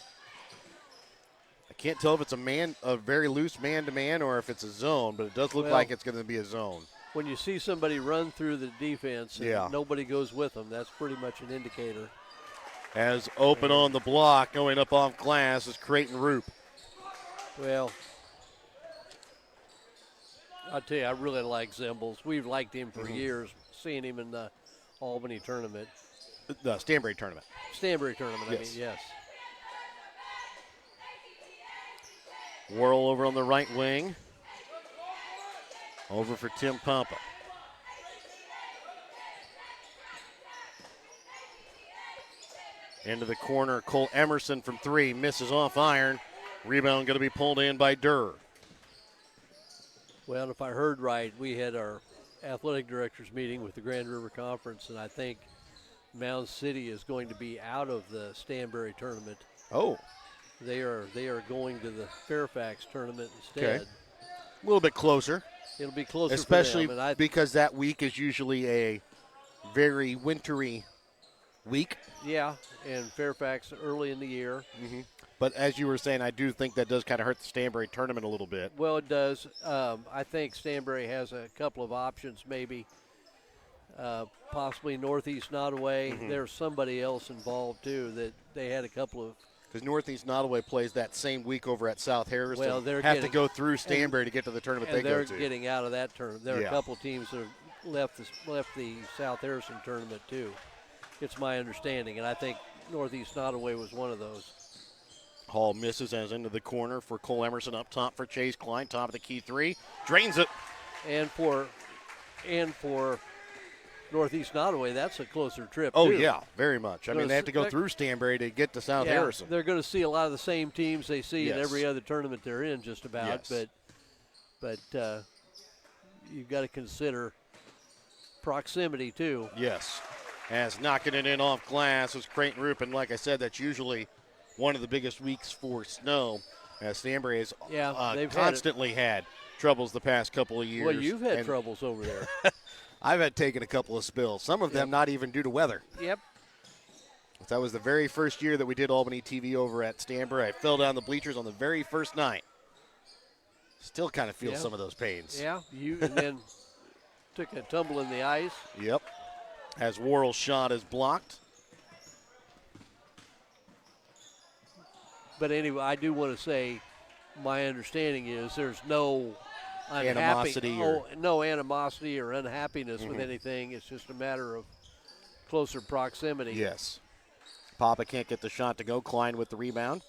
I can't tell if it's a very loose man-to-man or if it's a zone, but it does look like it's going to be a zone. When you see somebody run through the defense and nobody goes with them, that's pretty much an indicator. As open on the block, going up off glass, is Creighton Roop. Well, I'll tell you, I really like Zembles. We've liked him for years. seeing him in the Albany tournament. The Stanbury tournament. Stanbury tournament, Yes. I mean, yes. Whirl over on the right wing. Over for Tim Papa. Into the corner, Cole Emerson from 3, misses off iron. Rebound going to be pulled in by Durr. Well, if I heard right, we had our athletic directors meeting with the Grand River Conference, and I think Mound City is going to be out of the Stanbury tournament. Oh. They are going to the Fairfax tournament instead. Okay. A little bit closer. It'll be closer especially for them. And because that week is usually a very wintry week. Yeah, and Fairfax early in the year. Mm-hmm. But as you were saying, I do think that does kind of hurt the Stanbury tournament a little bit. Well, it does. I think Stanbury has a couple of options, maybe possibly Northeast Nottoway. Mm-hmm. There's somebody else involved, too, that they had a couple of. Because Northeast Nottoway plays that same week over at South Harrison. Well, they're have to go through Stanbury to get to the tournament and they go to. they're getting out of that tournament. There are a couple of teams that have left the South Harrison tournament, too. It's my understanding, and I think Northeast Nottoway was one of those. Hall misses as into the corner for Cole Emerson up top for Chase Klein. Top of the key 3. Drains it. And for Northeast Nottoway, that's a closer trip, Oh, too. yeah, very much. I mean, they have to go through Stanbury to get to South Harrison. They're going to see a lot of the same teams they see in Yes. every other tournament they're in, just about. Yes. But you've got to consider proximity, too. Yes. As knocking it in off glass was Creighton Rupp, and like I said, that's usually one of the biggest weeks for snow. As Stanbury has they've constantly had troubles the past couple of years. Well, you've had troubles over there. I've had taken a couple of spills, some of them not even due to weather. Yep. That was the very first year that we did Albany TV over at Stanbury. I fell down the bleachers on the very first night. Still kind of feel some of those pains. Yeah, and then took a tumble in the ice. Yep. As Worrell's shot is blocked. But anyway, I do want to say my understanding is there's no animosity no animosity or unhappiness with anything. It's just a matter of closer proximity. Yes. Papa can't get the shot to go. Klein with the rebound.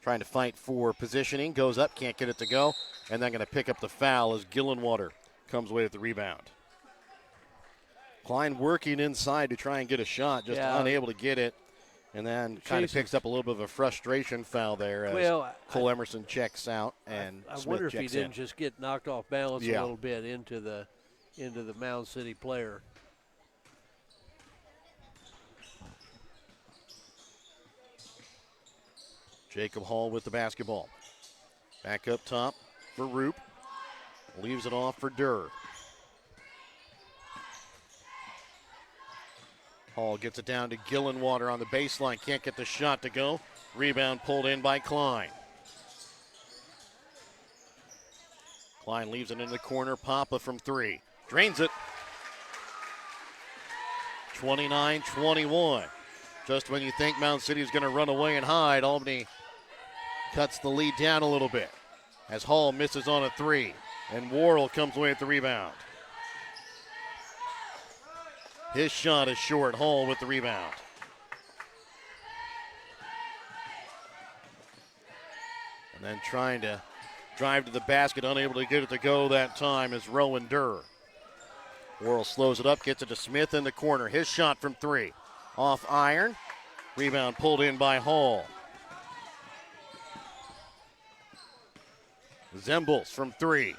Trying to fight for positioning. Goes up, can't get it to go. And then going to pick up the foul as Gillenwater comes away with the rebound. Klein working inside to try and get a shot, just unable to get it. And then kind of picks up a little bit of a frustration foul there as Cole Emerson checks out and I Smith wonder if he checks didn't in. just get knocked off balance a little bit into the Mound City player. Jacob Hall with the basketball. Back up top for Rupp. Leaves it off for Durr. Hall gets it down to Gillenwater on the baseline. Can't get the shot to go. Rebound pulled in by Klein. Klein leaves it in the corner. Papa from 3. Drains it. 29-21. Just when you think Mound City is going to run away and hide, Albany cuts the lead down a little bit as Hall misses on a 3. And Worrell comes away with the rebound. His shot is short. Hall with the rebound. And then trying to drive to the basket, unable to get it to go that time is Rowan Durr. Worrell slows it up, gets it to Smith in the corner. His shot from 3. Off iron. Rebound pulled in by Hall. Zembles from 3.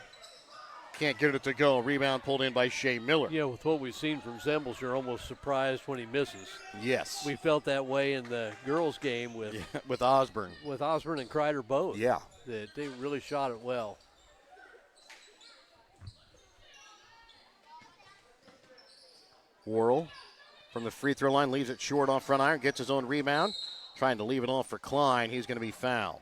Can't get it to go. Rebound pulled in by Shea Miller. Yeah, with what we've seen from Zembles, you're almost surprised when he misses. Yes. We felt that way in the girls' game with Osborne. With Osborne and Kreider both. Yeah. That they really shot it well. Worrell from the free throw line leaves it short off front iron, gets his own rebound. Trying to leave it off for Klein. He's going to be fouled.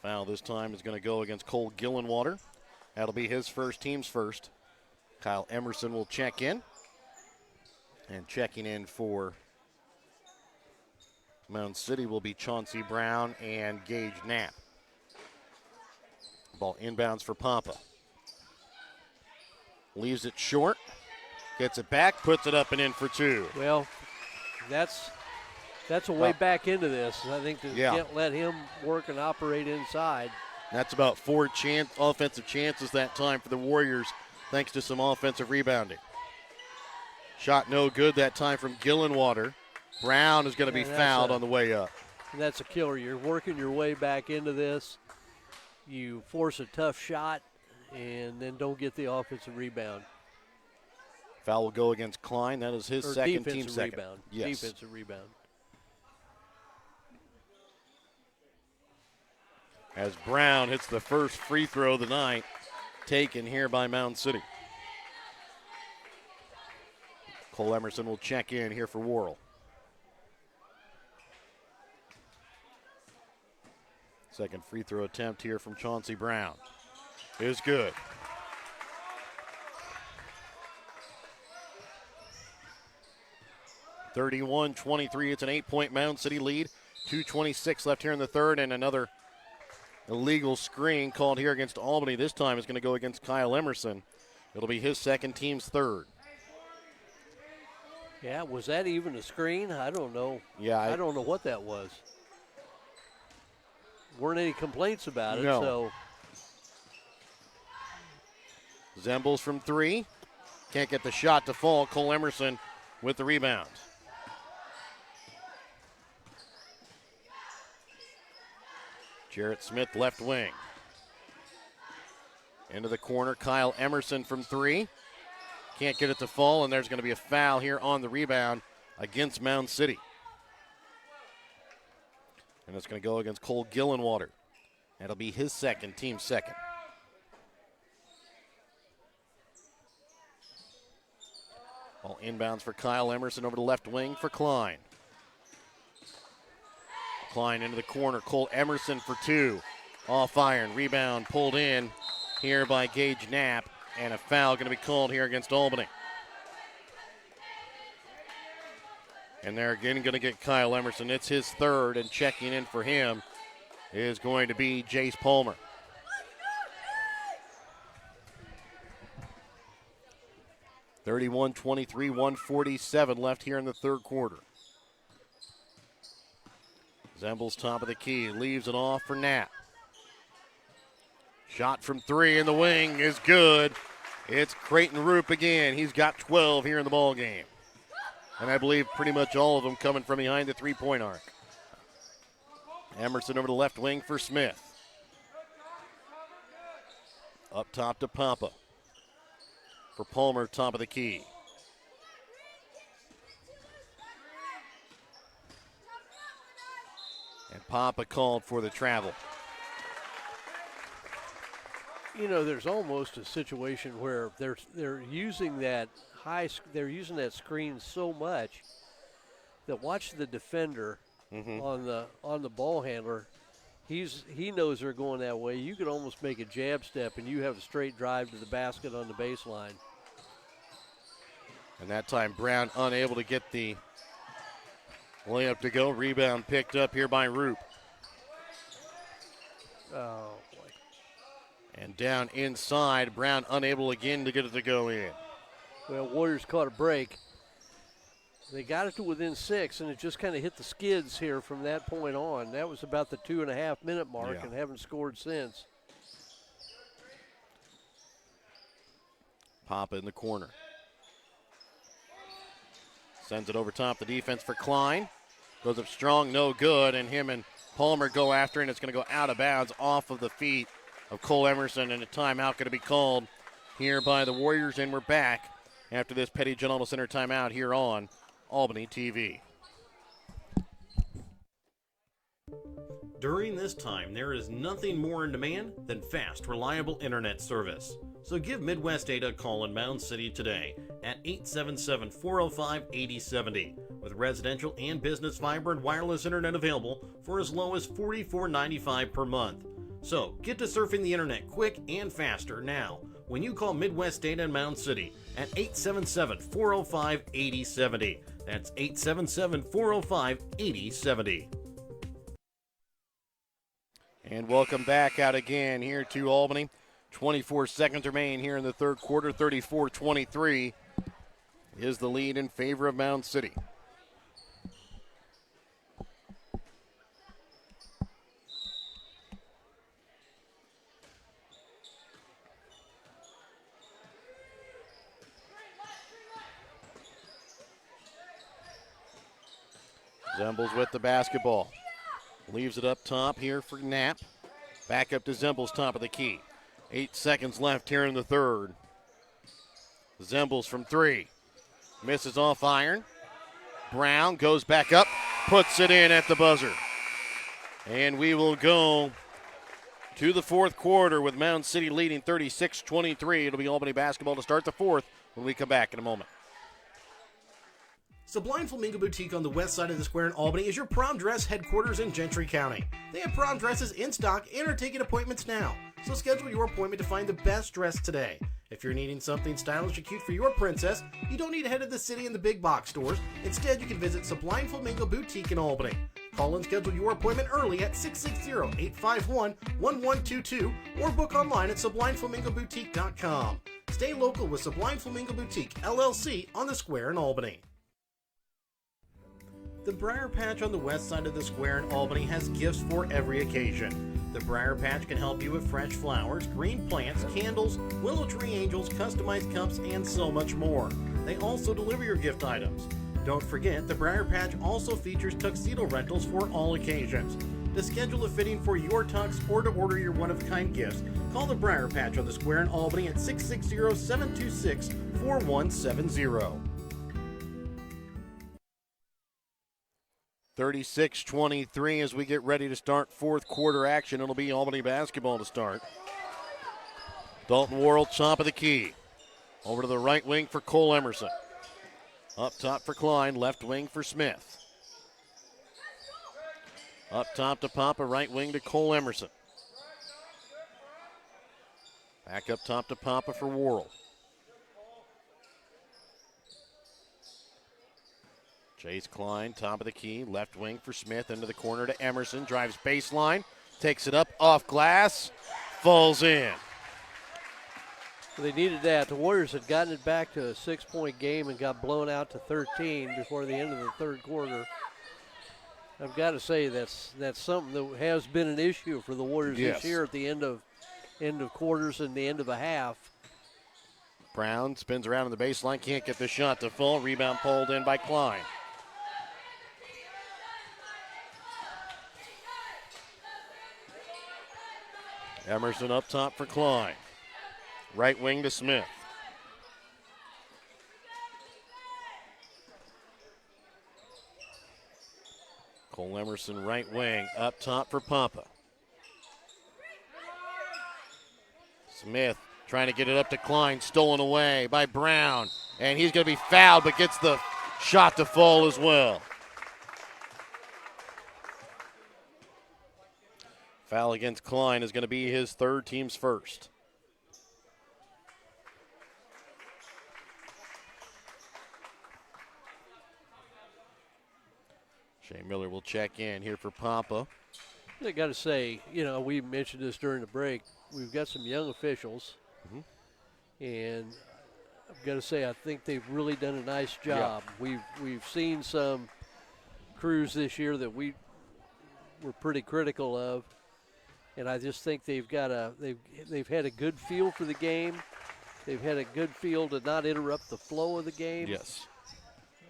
Foul this time is going to go against Cole Gillenwater. That'll be his first, team's first. Kyle Emerson will check in. And checking in for Mound City will be Chauncey Brown and Gage Knapp. Ball inbounds for Papa. Leaves it short. Gets it back, puts it up and in for two. Well, that's a way back into this. I think you can't let him work and operate inside. That's about 4 offensive chances that time for the Warriors, thanks to some offensive rebounding. Shot no good that time from Gillenwater. Brown is going to be fouled on the way up. That's a killer. You're working your way back into this. You force a tough shot and then don't get the offensive rebound. Foul will go against Klein. That is his second, team second. Rebound. Yes. Defensive rebound. As Brown hits the first free throw of the night, taken here by Mound City. Cole Emerson will check in here for Worrell. Second free throw attempt here from Chauncey Brown is good. (31-23). It's an 8-point Mound City lead. 2:26 left here in the third, and another illegal screen called here against Albany. This time is going to go against Kyle Emerson. It'll be his second, team's third. Yeah, was that even a screen? I don't know. Yeah, I don't know what that was. Weren't any complaints about it, no. so. Zembles from three. Can't get the shot to fall. Cole Emerson with the rebound. Jarrett Smith, left wing. Into the corner, Kyle Emerson from three. Can't get it to fall, and there's going to be a foul here on the rebound against Mound City. And it's going to go against Cole Gillenwater. That'll be his second, team second. Ball inbounds for Kyle Emerson over the left wing for Klein. Klein into the corner. Cole Emerson for two. Off iron. Rebound pulled in here by Gage Knapp. And a foul going to be called here against Albany. And they're again going to get Kyle Emerson. It's his third, and checking in for him is going to be Jace Palmer. (31-23), 1:47 left here in the third quarter. Zembles top of the key, leaves it off for Knapp. Shot from three in the wing is good. It's Creighton Roop again. He's got 12 here in the ball game. And I believe pretty much all of them coming from behind the three-point arc. Emerson over the left wing for Smith. Up top to Papa. For Palmer, top of the key. And Papa called for the travel. You know, there's almost a situation where they're using that screen so much that watch the defender on the ball handler. He knows they're going that way. You could almost make a jab step and you have a straight drive to the basket on the baseline. And that time Brown unable to get the layup to go. Rebound picked up here by Roop. Oh, boy. And down inside, Brown unable again to get it to go in. Well, Warriors caught a break. They got it to within 6, and it just kind of hit the skids here from that point on. That was about the 2.5 minute mark and haven't scored since. Papa in the corner. Sends it over top the defense for Klein. Goes up strong, no good, and him and Palmer go after it, and it's going to go out of bounds off of the feet of Cole Emerson, and a timeout going to be called here by the Warriors, and we're back after this Petty General Center timeout here on Albany TV. During this time, there is nothing more in demand than fast, reliable internet service. So give Midwest Data a call in Mound City today at 877-405-8070 with residential and business fiber and wireless internet available for as low as $44.95 per month. So get to surfing the internet quick and faster now when you call Midwest Data in Mound City at 877-405-8070. That's 877-405-8070. And welcome back out again here to Albany. 24 seconds remain here in the third quarter. 34-23 is the lead in favor of Mound City. Zembles with the basketball. Leaves it up top here for Knapp. Back up to Zembles, top of the key. 8 seconds left here in the third. Zembles from three. Misses off iron. Brown goes back up, puts it in at the buzzer. And we will go to the fourth quarter with Mound City leading 36-23. It'll be Albany basketball to start the fourth when we come back in a moment. Sublime Flamingo Boutique on the west side of the square in Albany is your prom dress headquarters in Gentry County. They have prom dresses in stock and are taking appointments now. So schedule your appointment to find the best dress today. If you're needing something stylish and cute for your princess, you don't need to head to the city and the big box stores. Instead, you can visit Sublime Flamingo Boutique in Albany. Call and schedule your appointment early at 660-851-1122 or book online at sublimeflamingoboutique.com. Stay local with Sublime Flamingo Boutique, LLC on the square in Albany. The Briar Patch on the west side of the square in Albany has gifts for every occasion. The Briar Patch can help you with fresh flowers, green plants, candles, willow tree angels, customized cups, and so much more. They also deliver your gift items. Don't forget, the Briar Patch also features tuxedo rentals for all occasions. To schedule a fitting for your tux or to order your one-of-a-kind gifts, call the Briar Patch on the square in Albany at 660-726-4170. 36-23 as we get ready to start fourth quarter action. It'll be Albany basketball to start. Dalton Worrell, top of the key. Over to the right wing for Cole Emerson. Up top for Klein, left wing for Smith. Up top to Papa, right wing to Cole Emerson. Back up top to Papa for Worrell. Chase Klein, top of the key, left wing for Smith, into the corner to Emerson, drives baseline, takes it up, off glass, falls in. They needed that. The Warriors had gotten it back to a 6-point game and got blown out to 13 before the end of the third quarter. I've got to say that's something that has been an issue for the Warriors this year at the end of quarters and the end of a half. Brown spins around on the baseline, can't get the shot to fall. Rebound pulled in by Klein. Emerson up top for Klein. Right wing to Smith. Cole Emerson right wing, up top for Papa. Smith trying to get it up to Klein, stolen away by Brown. And he's going to be fouled, but gets the shot to fall as well. Foul against Klein is going to be his third, team's first. Shea Miller will check in here for Papa. I got to say, we mentioned this during the break. We've got some young officials, and I've got to say I think they've really done a nice job. Yeah. We've seen some crews this year that we were pretty critical of, and I just think they've had a good feel for the game. They've had a good feel to not interrupt the flow of the game. Yes.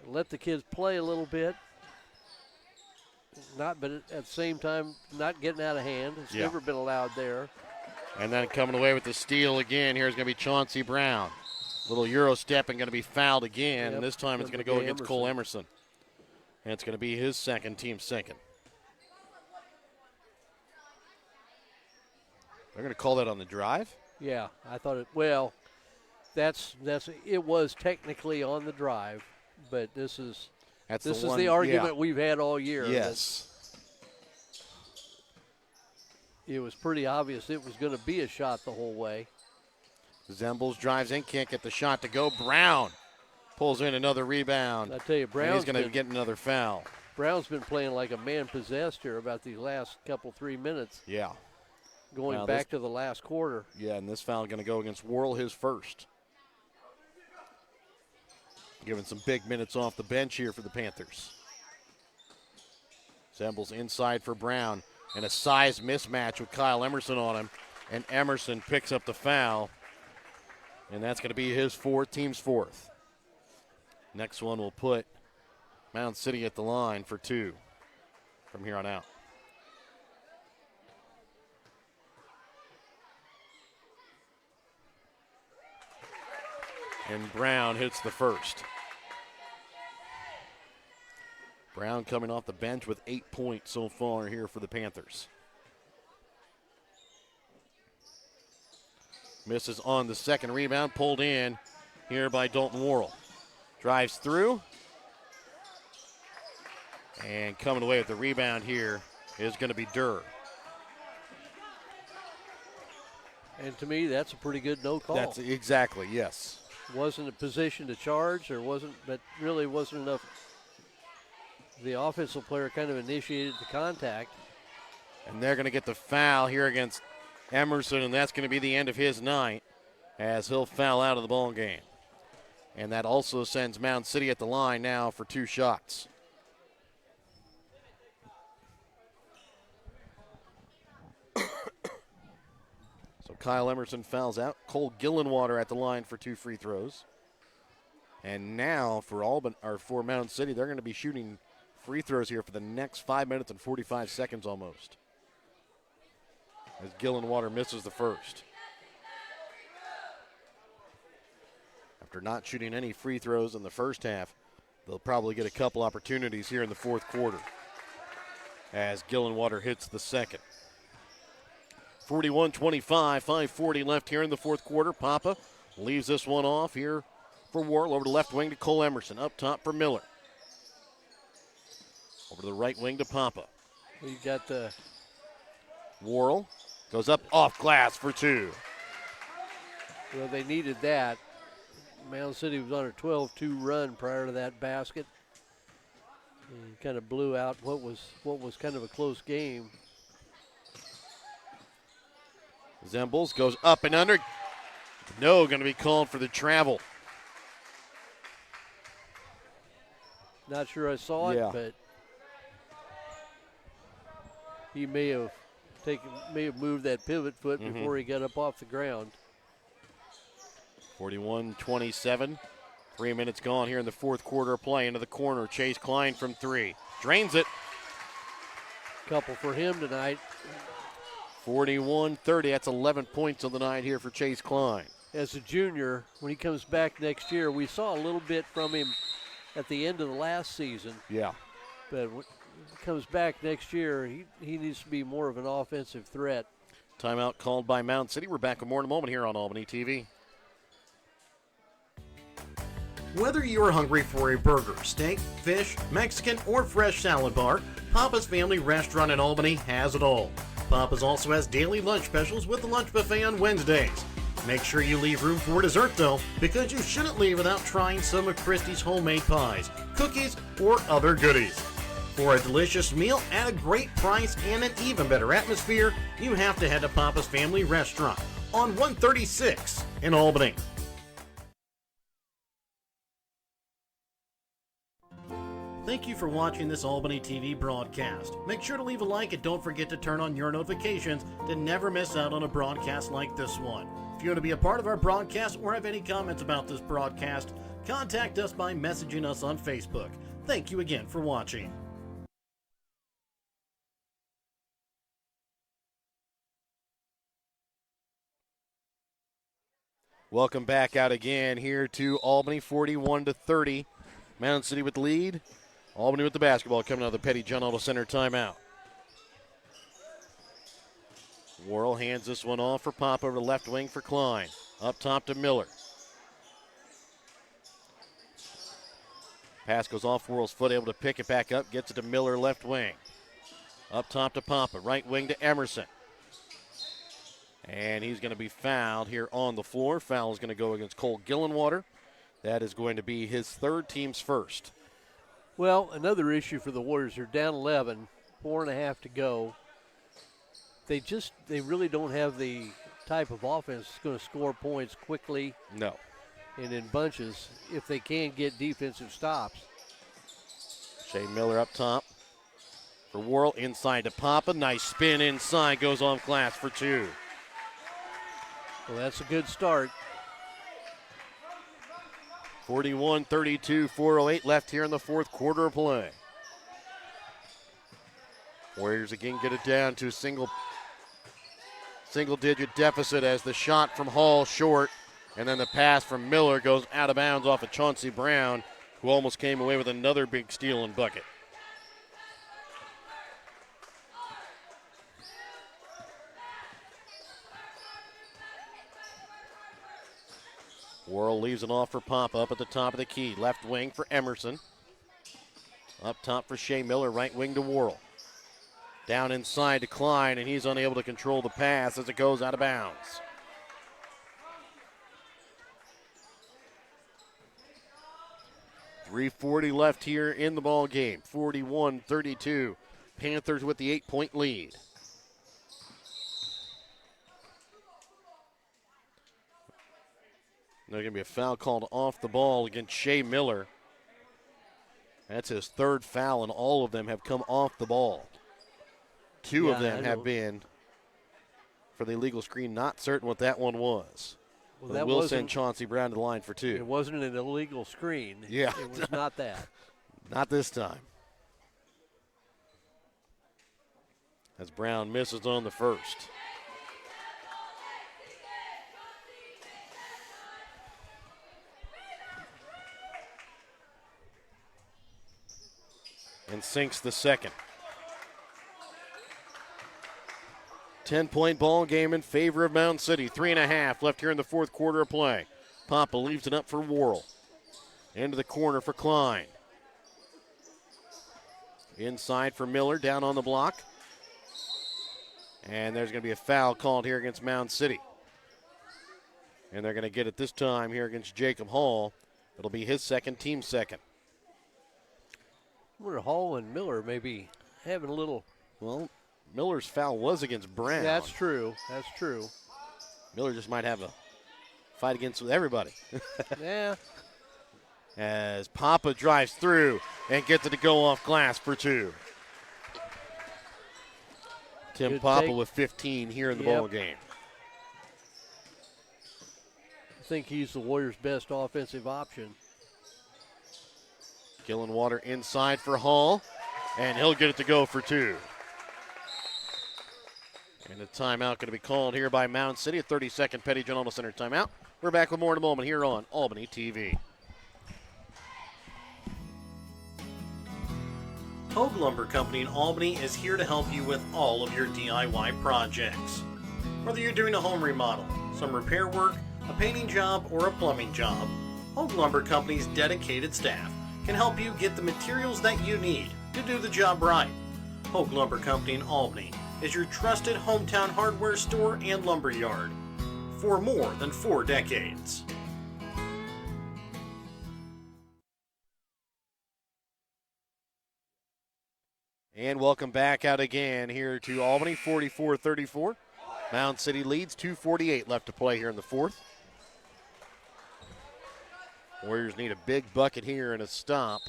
Let the kids play a little bit. But at the same time, not getting out of hand. It's never been allowed there. And then coming away with the steal again, here's going to be Chauncey Brown. Little Euro step and going to be fouled again. And this time it's going to go against Cole Emerson. And it's going to be his second, team second. They're going to call that on the drive? Yeah, I thought it, it was technically on the drive, but this is the argument we've had all year. Yes. It was pretty obvious it was going to be a shot the whole way. Zembles drives in, can't get the shot to go. Brown pulls in another rebound. I tell you, Brown's going to get another foul. Brown's been playing like a man possessed here about these last 3 minutes. Yeah. going back to the last quarter. Yeah, and this foul going to go against Worrell, his first. Giving some big minutes off the bench here for the Panthers. Zembles inside for Brown, and a size mismatch with Kyle Emerson on him, and Emerson picks up the foul, and that's going to be his team's fourth. Next one will put Mound City at the line for 2 from here on out. And Brown hits the first. Brown coming off the bench with 8 points so far here for the Panthers. Misses on the second rebound, pulled in here by Dalton Worrell. Drives through. And coming away with the rebound here is going to be Durr. And to me, that's a pretty good no call. That's exactly, yes. Wasn't a position to charge, but really wasn't enough. The offensive player kind of initiated the contact. And they're going to get the foul here against Emerson, and that's going to be the end of his night as he'll foul out of the ball game. And that also sends Mound City at the line now for 2 shots. So Kyle Emerson fouls out. Cole Gillenwater at the line for 2 free throws. And now for Mound City, they're going to be shooting free throws here for the next 5 minutes and 45 seconds almost, as Gillenwater misses the first. After not shooting any free throws in the first half, they'll probably get a couple opportunities here in the fourth quarter as Gillenwater hits the second. 41-25, 5:40 left here in the fourth quarter. Papa leaves this one off here for Worrell. Over to left wing to Cole Emerson. Up top for Miller. Over to the right wing to Papa. You got the Worrell goes up off glass for 2. Well, they needed that. Mound City was on a 12-2 run prior to that basket. And kind of blew out what was kind of a close game. Zembles goes up and under. No, going to be called for the travel. Not sure I saw it, but he may have moved that pivot foot before he got up off the ground. 41-27. 3 minutes gone here in the fourth quarter of play. Into the corner, Chase Klein from 3. Drains it. Couple for him tonight. 41-30. That's 11 points on the night here for Chase Klein. As a junior, when he comes back next year, we saw a little bit from him at the end of the last season. Yeah. But when he comes back next year, he needs to be more of an offensive threat. Timeout called by Mound City. We're back with more in a moment here on Albany TV. Whether you're hungry for a burger, steak, fish, Mexican, or fresh salad bar, Papa's Family Restaurant in Albany has it all. Papa's also has daily lunch specials with the lunch buffet on Wednesdays. Make sure you leave room for dessert though, because you shouldn't leave without trying some of Christy's homemade pies, cookies, or other goodies. For a delicious meal at a great price and an even better atmosphere, you have to head to Papa's Family Restaurant on 136 in Albany. Thank you for watching this Albany TV broadcast. Make sure to leave a like and don't forget to turn on your notifications to never miss out on a broadcast like this one. If you want to be a part of our broadcast or have any comments about this broadcast, contact us by messaging us on Facebook. Thank you again for watching. Welcome back out again here to Albany, 41-30. Mound City with the lead. Albany with the basketball coming out of the Petty John Auto Center timeout. Worrell hands this one off for Pop over to left wing for Klein. Up top to Miller. Pass goes off Worrell's foot, able to pick it back up, gets it to Miller left wing. Up top to Papa, right wing to Emerson. And he's going to be fouled here on the floor. Foul is going to go against Cole Gillenwater. That is going to be his third, team's first. Well, another issue for the Warriors. They're down 11, 4.5 to go. they really don't have the type of offense that's going to score points quickly No. and in bunches if they can get defensive stops. Shea Miller up top for Worrell, inside to Papa. Nice spin inside, goes off glass for 2. Well, that's a good start. 41-32, 4:08 left here in the fourth quarter of play. Warriors again get it down to a single-digit deficit as the shot from Hall short, and then the pass from Miller goes out of bounds off of Chauncey Brown, who almost came away with another big steal and bucket. Worrell leaves it off for Papa up at the top of the key. Left wing for Emerson. Up top for Shea Miller, right wing to Worrell. Down inside to Klein, and he's unable to control the pass as it goes out of bounds. .340 left here in the ball game. 41-32. Panthers with the 8-point lead. There's going to be a foul called off the ball against Shea Miller. That's his third foul, and all of them have come off the ball. Two of them have been for the illegal screen. Not certain what that one was. Well, that will send Chauncey Brown to the line for 2. It wasn't an illegal screen. Yeah. It was not that. Not this time. As Brown misses on the first. And sinks the second. 10-point ball game in favor of Mound City. 3.5 left here in the fourth quarter of play. Papa leaves it up for Worrell. Into the corner for Klein. Inside for Miller, down on the block. And there's going to be a foul called here against Mound City. And they're going to get it this time here against Jacob Hall. It'll be his second, team second. I wonder Hall and Miller may be having a little. Well, Miller's foul was against Brown. That's true. That's true. Miller just might have a fight against everybody. Yeah. As Papa drives through and gets it to go off glass for 2. Tim Good Papa take. with 15 here in the ball game. I think he's the Warriors' best offensive option. Gillenwater inside for Hall, and he'll get it to go for 2. And a timeout going to be called here by Mound City, a 30-second Petty General Center timeout. We're back with more in a moment here on Albany TV. Hogue Lumber Company in Albany is here to help you with all of your DIY projects. Whether you're doing a home remodel, some repair work, a painting job, or a plumbing job, Hogue Lumber Company's dedicated staff can help you get the materials that you need to do the job right. Hogue Lumber Company in Albany is your trusted hometown hardware store and lumber yard for more than 4 decades. And welcome back out again here to Albany, 44-34. Mound City leads, 2:48 left to play here in the fourth. Warriors need a big bucket here and a stop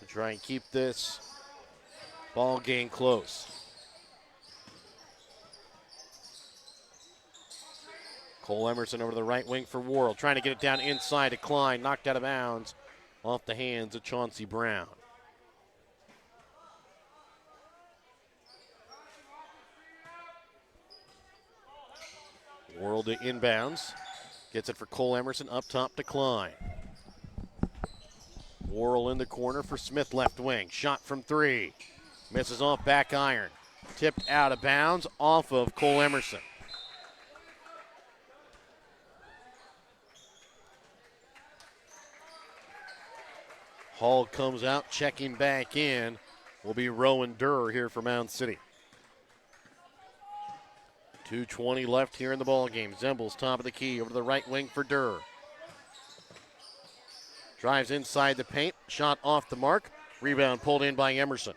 to try and keep this ball game close. Cole Emerson over to the right wing for Worrell, trying to get it down inside to Klein, knocked out of bounds off the hands of Chauncey Brown. Worrell to inbounds. Gets it for Cole Emerson, up top to Klein. Worrell in the corner for Smith, left wing. Shot from 3. Misses off back iron. Tipped out of bounds off of Cole Emerson. Hall comes out, checking back in. Will be Rowan Durr here for Mound City. 2:20 left here in the ball game. Zemble's top of the key over to the right wing for Durr. Drives inside the paint. Shot off the mark. Rebound pulled in by Emerson.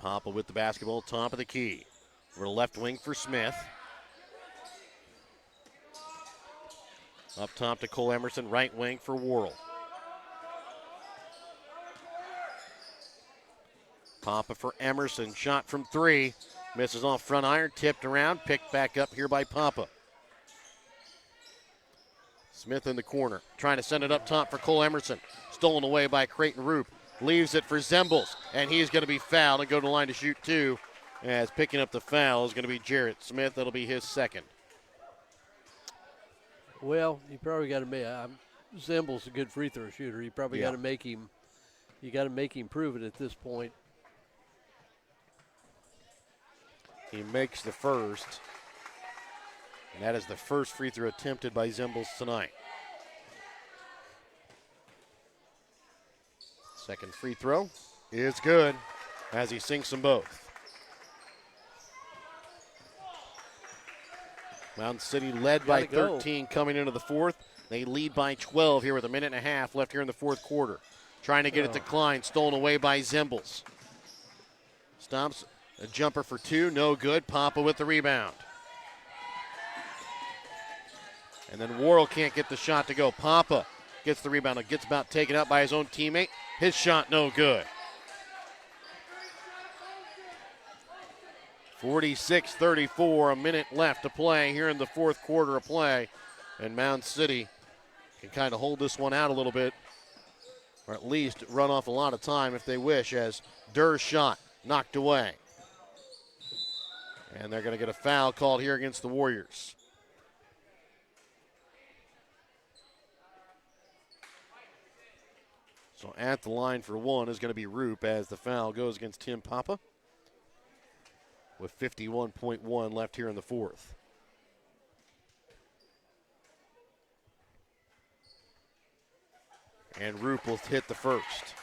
Papa with the basketball, top of the key. Over the left wing for Smith. Up top to Cole Emerson, right wing for Worrell. Papa for Emerson, shot from 3. Misses off front iron, tipped around, picked back up here by Papa. Smith in the corner, trying to send it up top for Cole Emerson. Stolen away by Creighton Roop. Leaves it for Zembles, and he's going to be fouled and go to the line to shoot 2. As picking up the foul is going to be Jarrett Smith. That'll be his second. Well, you probably got to make Zembles a good free throw shooter. You probably got to make him. You got to make him prove it at this point. He makes the first, and that is the first free throw attempted by Zembles tonight. Second free throw is good as he sinks them both. Mound City led by 13 coming into the fourth. They lead by 12 here with a minute and a half left here in the fourth quarter. Trying to get it to Klein, stolen away by Zembles. Stops a jumper for 2, no good. Papa with the rebound. And then Worrell can't get the shot to go. Papa gets the rebound and gets about taken out by his own teammate. His shot no good. 46-34, a minute left to play here in the fourth quarter of play. And Mound City can kind of hold this one out a little bit, or at least run off a lot of time if they wish, as Durr's shot knocked away. And they're going to get a foul called here against the Warriors. So at the line for 1 is going to be Roop as the foul goes against Tim Papa, with 51.1 left here in the fourth. And Roop will hit the first.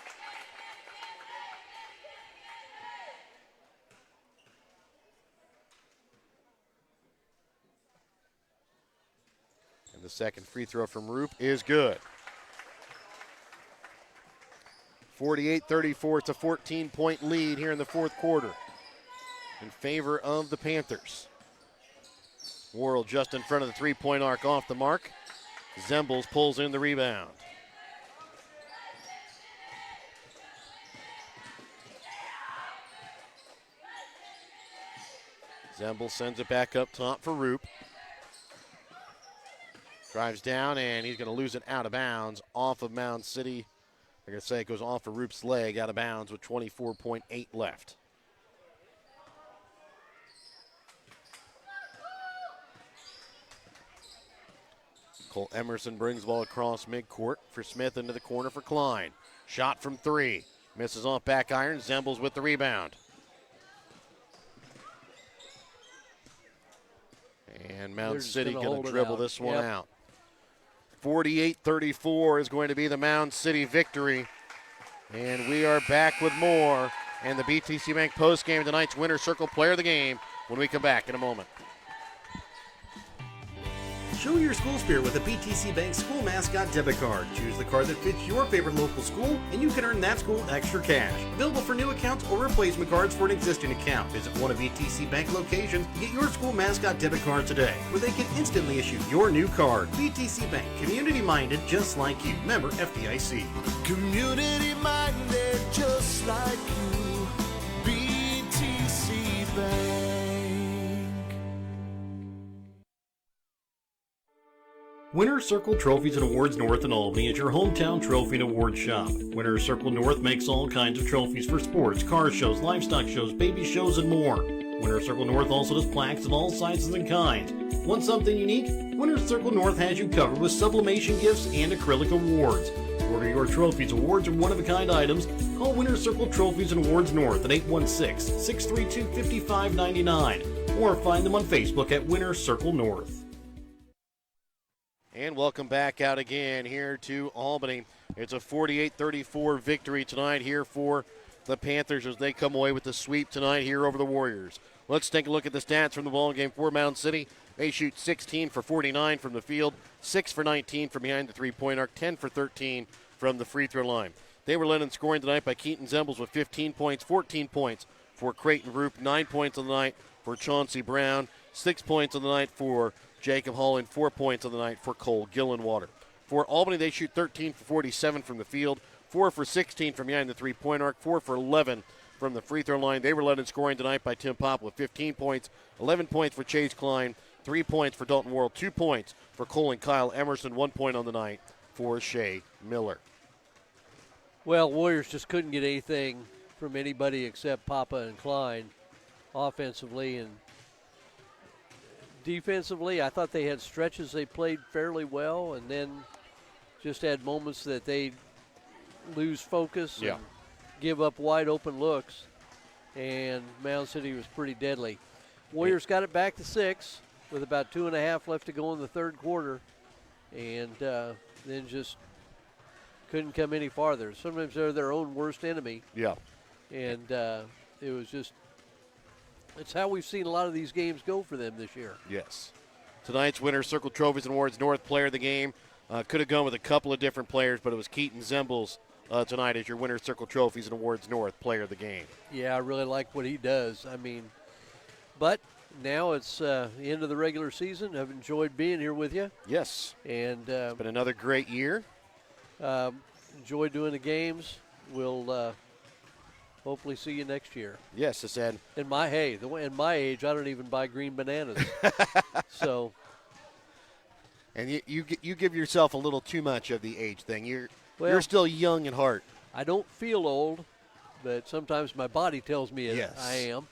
And the second free throw from Roop is good. 48-34, it's a 14-point lead here in the fourth quarter in favor of the Panthers. Worrell just in front of the three-point arc, off the mark. Zembles pulls in the rebound. Zembles sends it back up top for Roop. Drives down, and he's going to lose it out of bounds off of Mound City. They're going to say it goes off of Roop's leg, out of bounds with 24.8 left. Cole Emerson brings the ball across midcourt for Smith into the corner for Klein. Shot from 3. Misses off back iron. Zembles with the rebound. And Mound City going to dribble this one out. 48-34 is going to be the Mound City victory. And we are back with more. And the BTC Bank postgame, tonight's Winner Circle Player of the Game, when we come back in a moment. Show your school spirit with a BTC Bank School Mascot Debit Card. Choose the card that fits your favorite local school, and you can earn that school extra cash. Available for new accounts or replacement cards for an existing account. Visit one of BTC Bank locations to get your School Mascot Debit Card today, where they can instantly issue your new card. BTC Bank, community-minded just like you. Member FDIC. Community-minded just like you. BTC Bank. Winner's Circle Trophies and Awards North in Albany is your hometown trophy and award shop. Winner's Circle North makes all kinds of trophies for sports, car shows, livestock shows, baby shows, and more. Winner's Circle North also does plaques of all sizes and kinds. Want something unique? Winner's Circle North has you covered with sublimation gifts and acrylic awards. Order your trophies, awards, or one-of-a-kind items. Call Winner's Circle Trophies and Awards North at 816-632-5599 or find them on Facebook at Winner's Circle North. And welcome back out again here to Albany. It's a 48-34 victory tonight here for the Panthers as they come away with the sweep tonight here over the Warriors. Let's take a look at the stats from the ball game for Mound City. They shoot 16 for 49 from the field, 6 for 19 from behind the three-point arc, 10 for 13 from the free throw line. They were led in scoring tonight by Keaton Zembles with 15 points, 14 points, for Creighton Group, 9 points on the night for Chauncey Brown, 6 points on the night for Jacob Holland, 4 points on the night for Cole Gillenwater. For Albany, they shoot 13 for 47 from the field, 4 for 16 from behind the three-point arc, 4 for 11 from the free throw line. They were led in scoring tonight by Tim Pop with 15 points, 11 points for Chase Klein, 3 points for Dalton Worrell, 2 points for Cole and Kyle Emerson, 1 point on the night for Shea Miller. Well, Warriors just couldn't get anything from anybody except Papa and Klein offensively, and defensively I thought they had stretches they played fairly well, and then just had moments that they lose focus and give up wide open looks, and Mound City was pretty deadly. Warriors got it back to 6 with about 2.5 left to go in the third quarter, and then just couldn't come any farther. Sometimes they're their own worst enemy. Yeah. And it was just, it's how we've seen a lot of these games go for them this year. Yes. Tonight's winner, Circle Trophies and Awards North Player of the Game. Could have gone with a couple of different players, but it was Keaton Zembles tonight as your winner, Circle Trophies and Awards North Player of the Game. Yeah, I really like what he does. I mean, but now it's the end of the regular season. I've enjoyed being here with you. Yes. And it's been another great year. Enjoy doing the games. We'll hopefully see you next year. Yes, I said. In my age, I don't even buy green bananas. So. And you give yourself a little too much of the age thing. You're still young in heart. I don't feel old, but sometimes my body tells me yes. I am.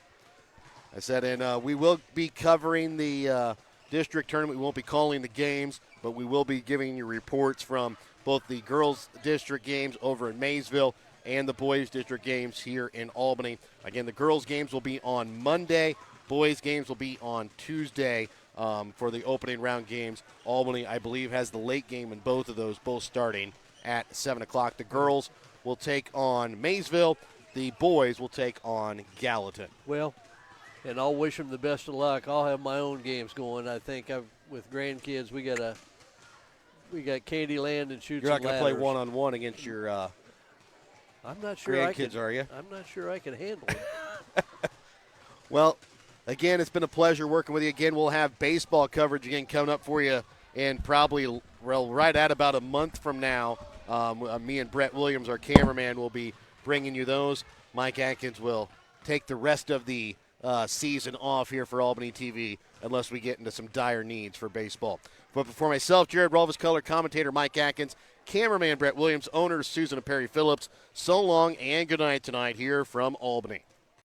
I said, and we will be covering the district tournament. We won't be calling the games, but we will be giving you reports from both the girls' district games over in Maysville and the boys' district games here in Albany. Again, the girls' games will be on Monday. Boys' games will be on Tuesday for the opening round games. Albany, I believe, has the late game in both of those, both starting at 7 o'clock. The girls will take on Maysville. The boys will take on Gallatin. Well, and I'll wish them the best of luck. I'll have my own games going. I think with grandkids, we got Candyland and Shoots. You're not going to play one-on-one against your I'm not sure grandkids, are you? I'm not sure I can handle it. Well, again, it's been a pleasure working with you. Again, we'll have baseball coverage again coming up for you in probably right at about a month from now. Me and Brett Williams, our cameraman, will be bringing you those. Mike Atkins will take the rest of the season off here for Albany TV unless we get into some dire needs for baseball. But for myself, Jared Rolfus, color commentator Mike Atkins, cameraman Brett Williams, owners Susan and Perry Phillips, so long and good night tonight here from Albany.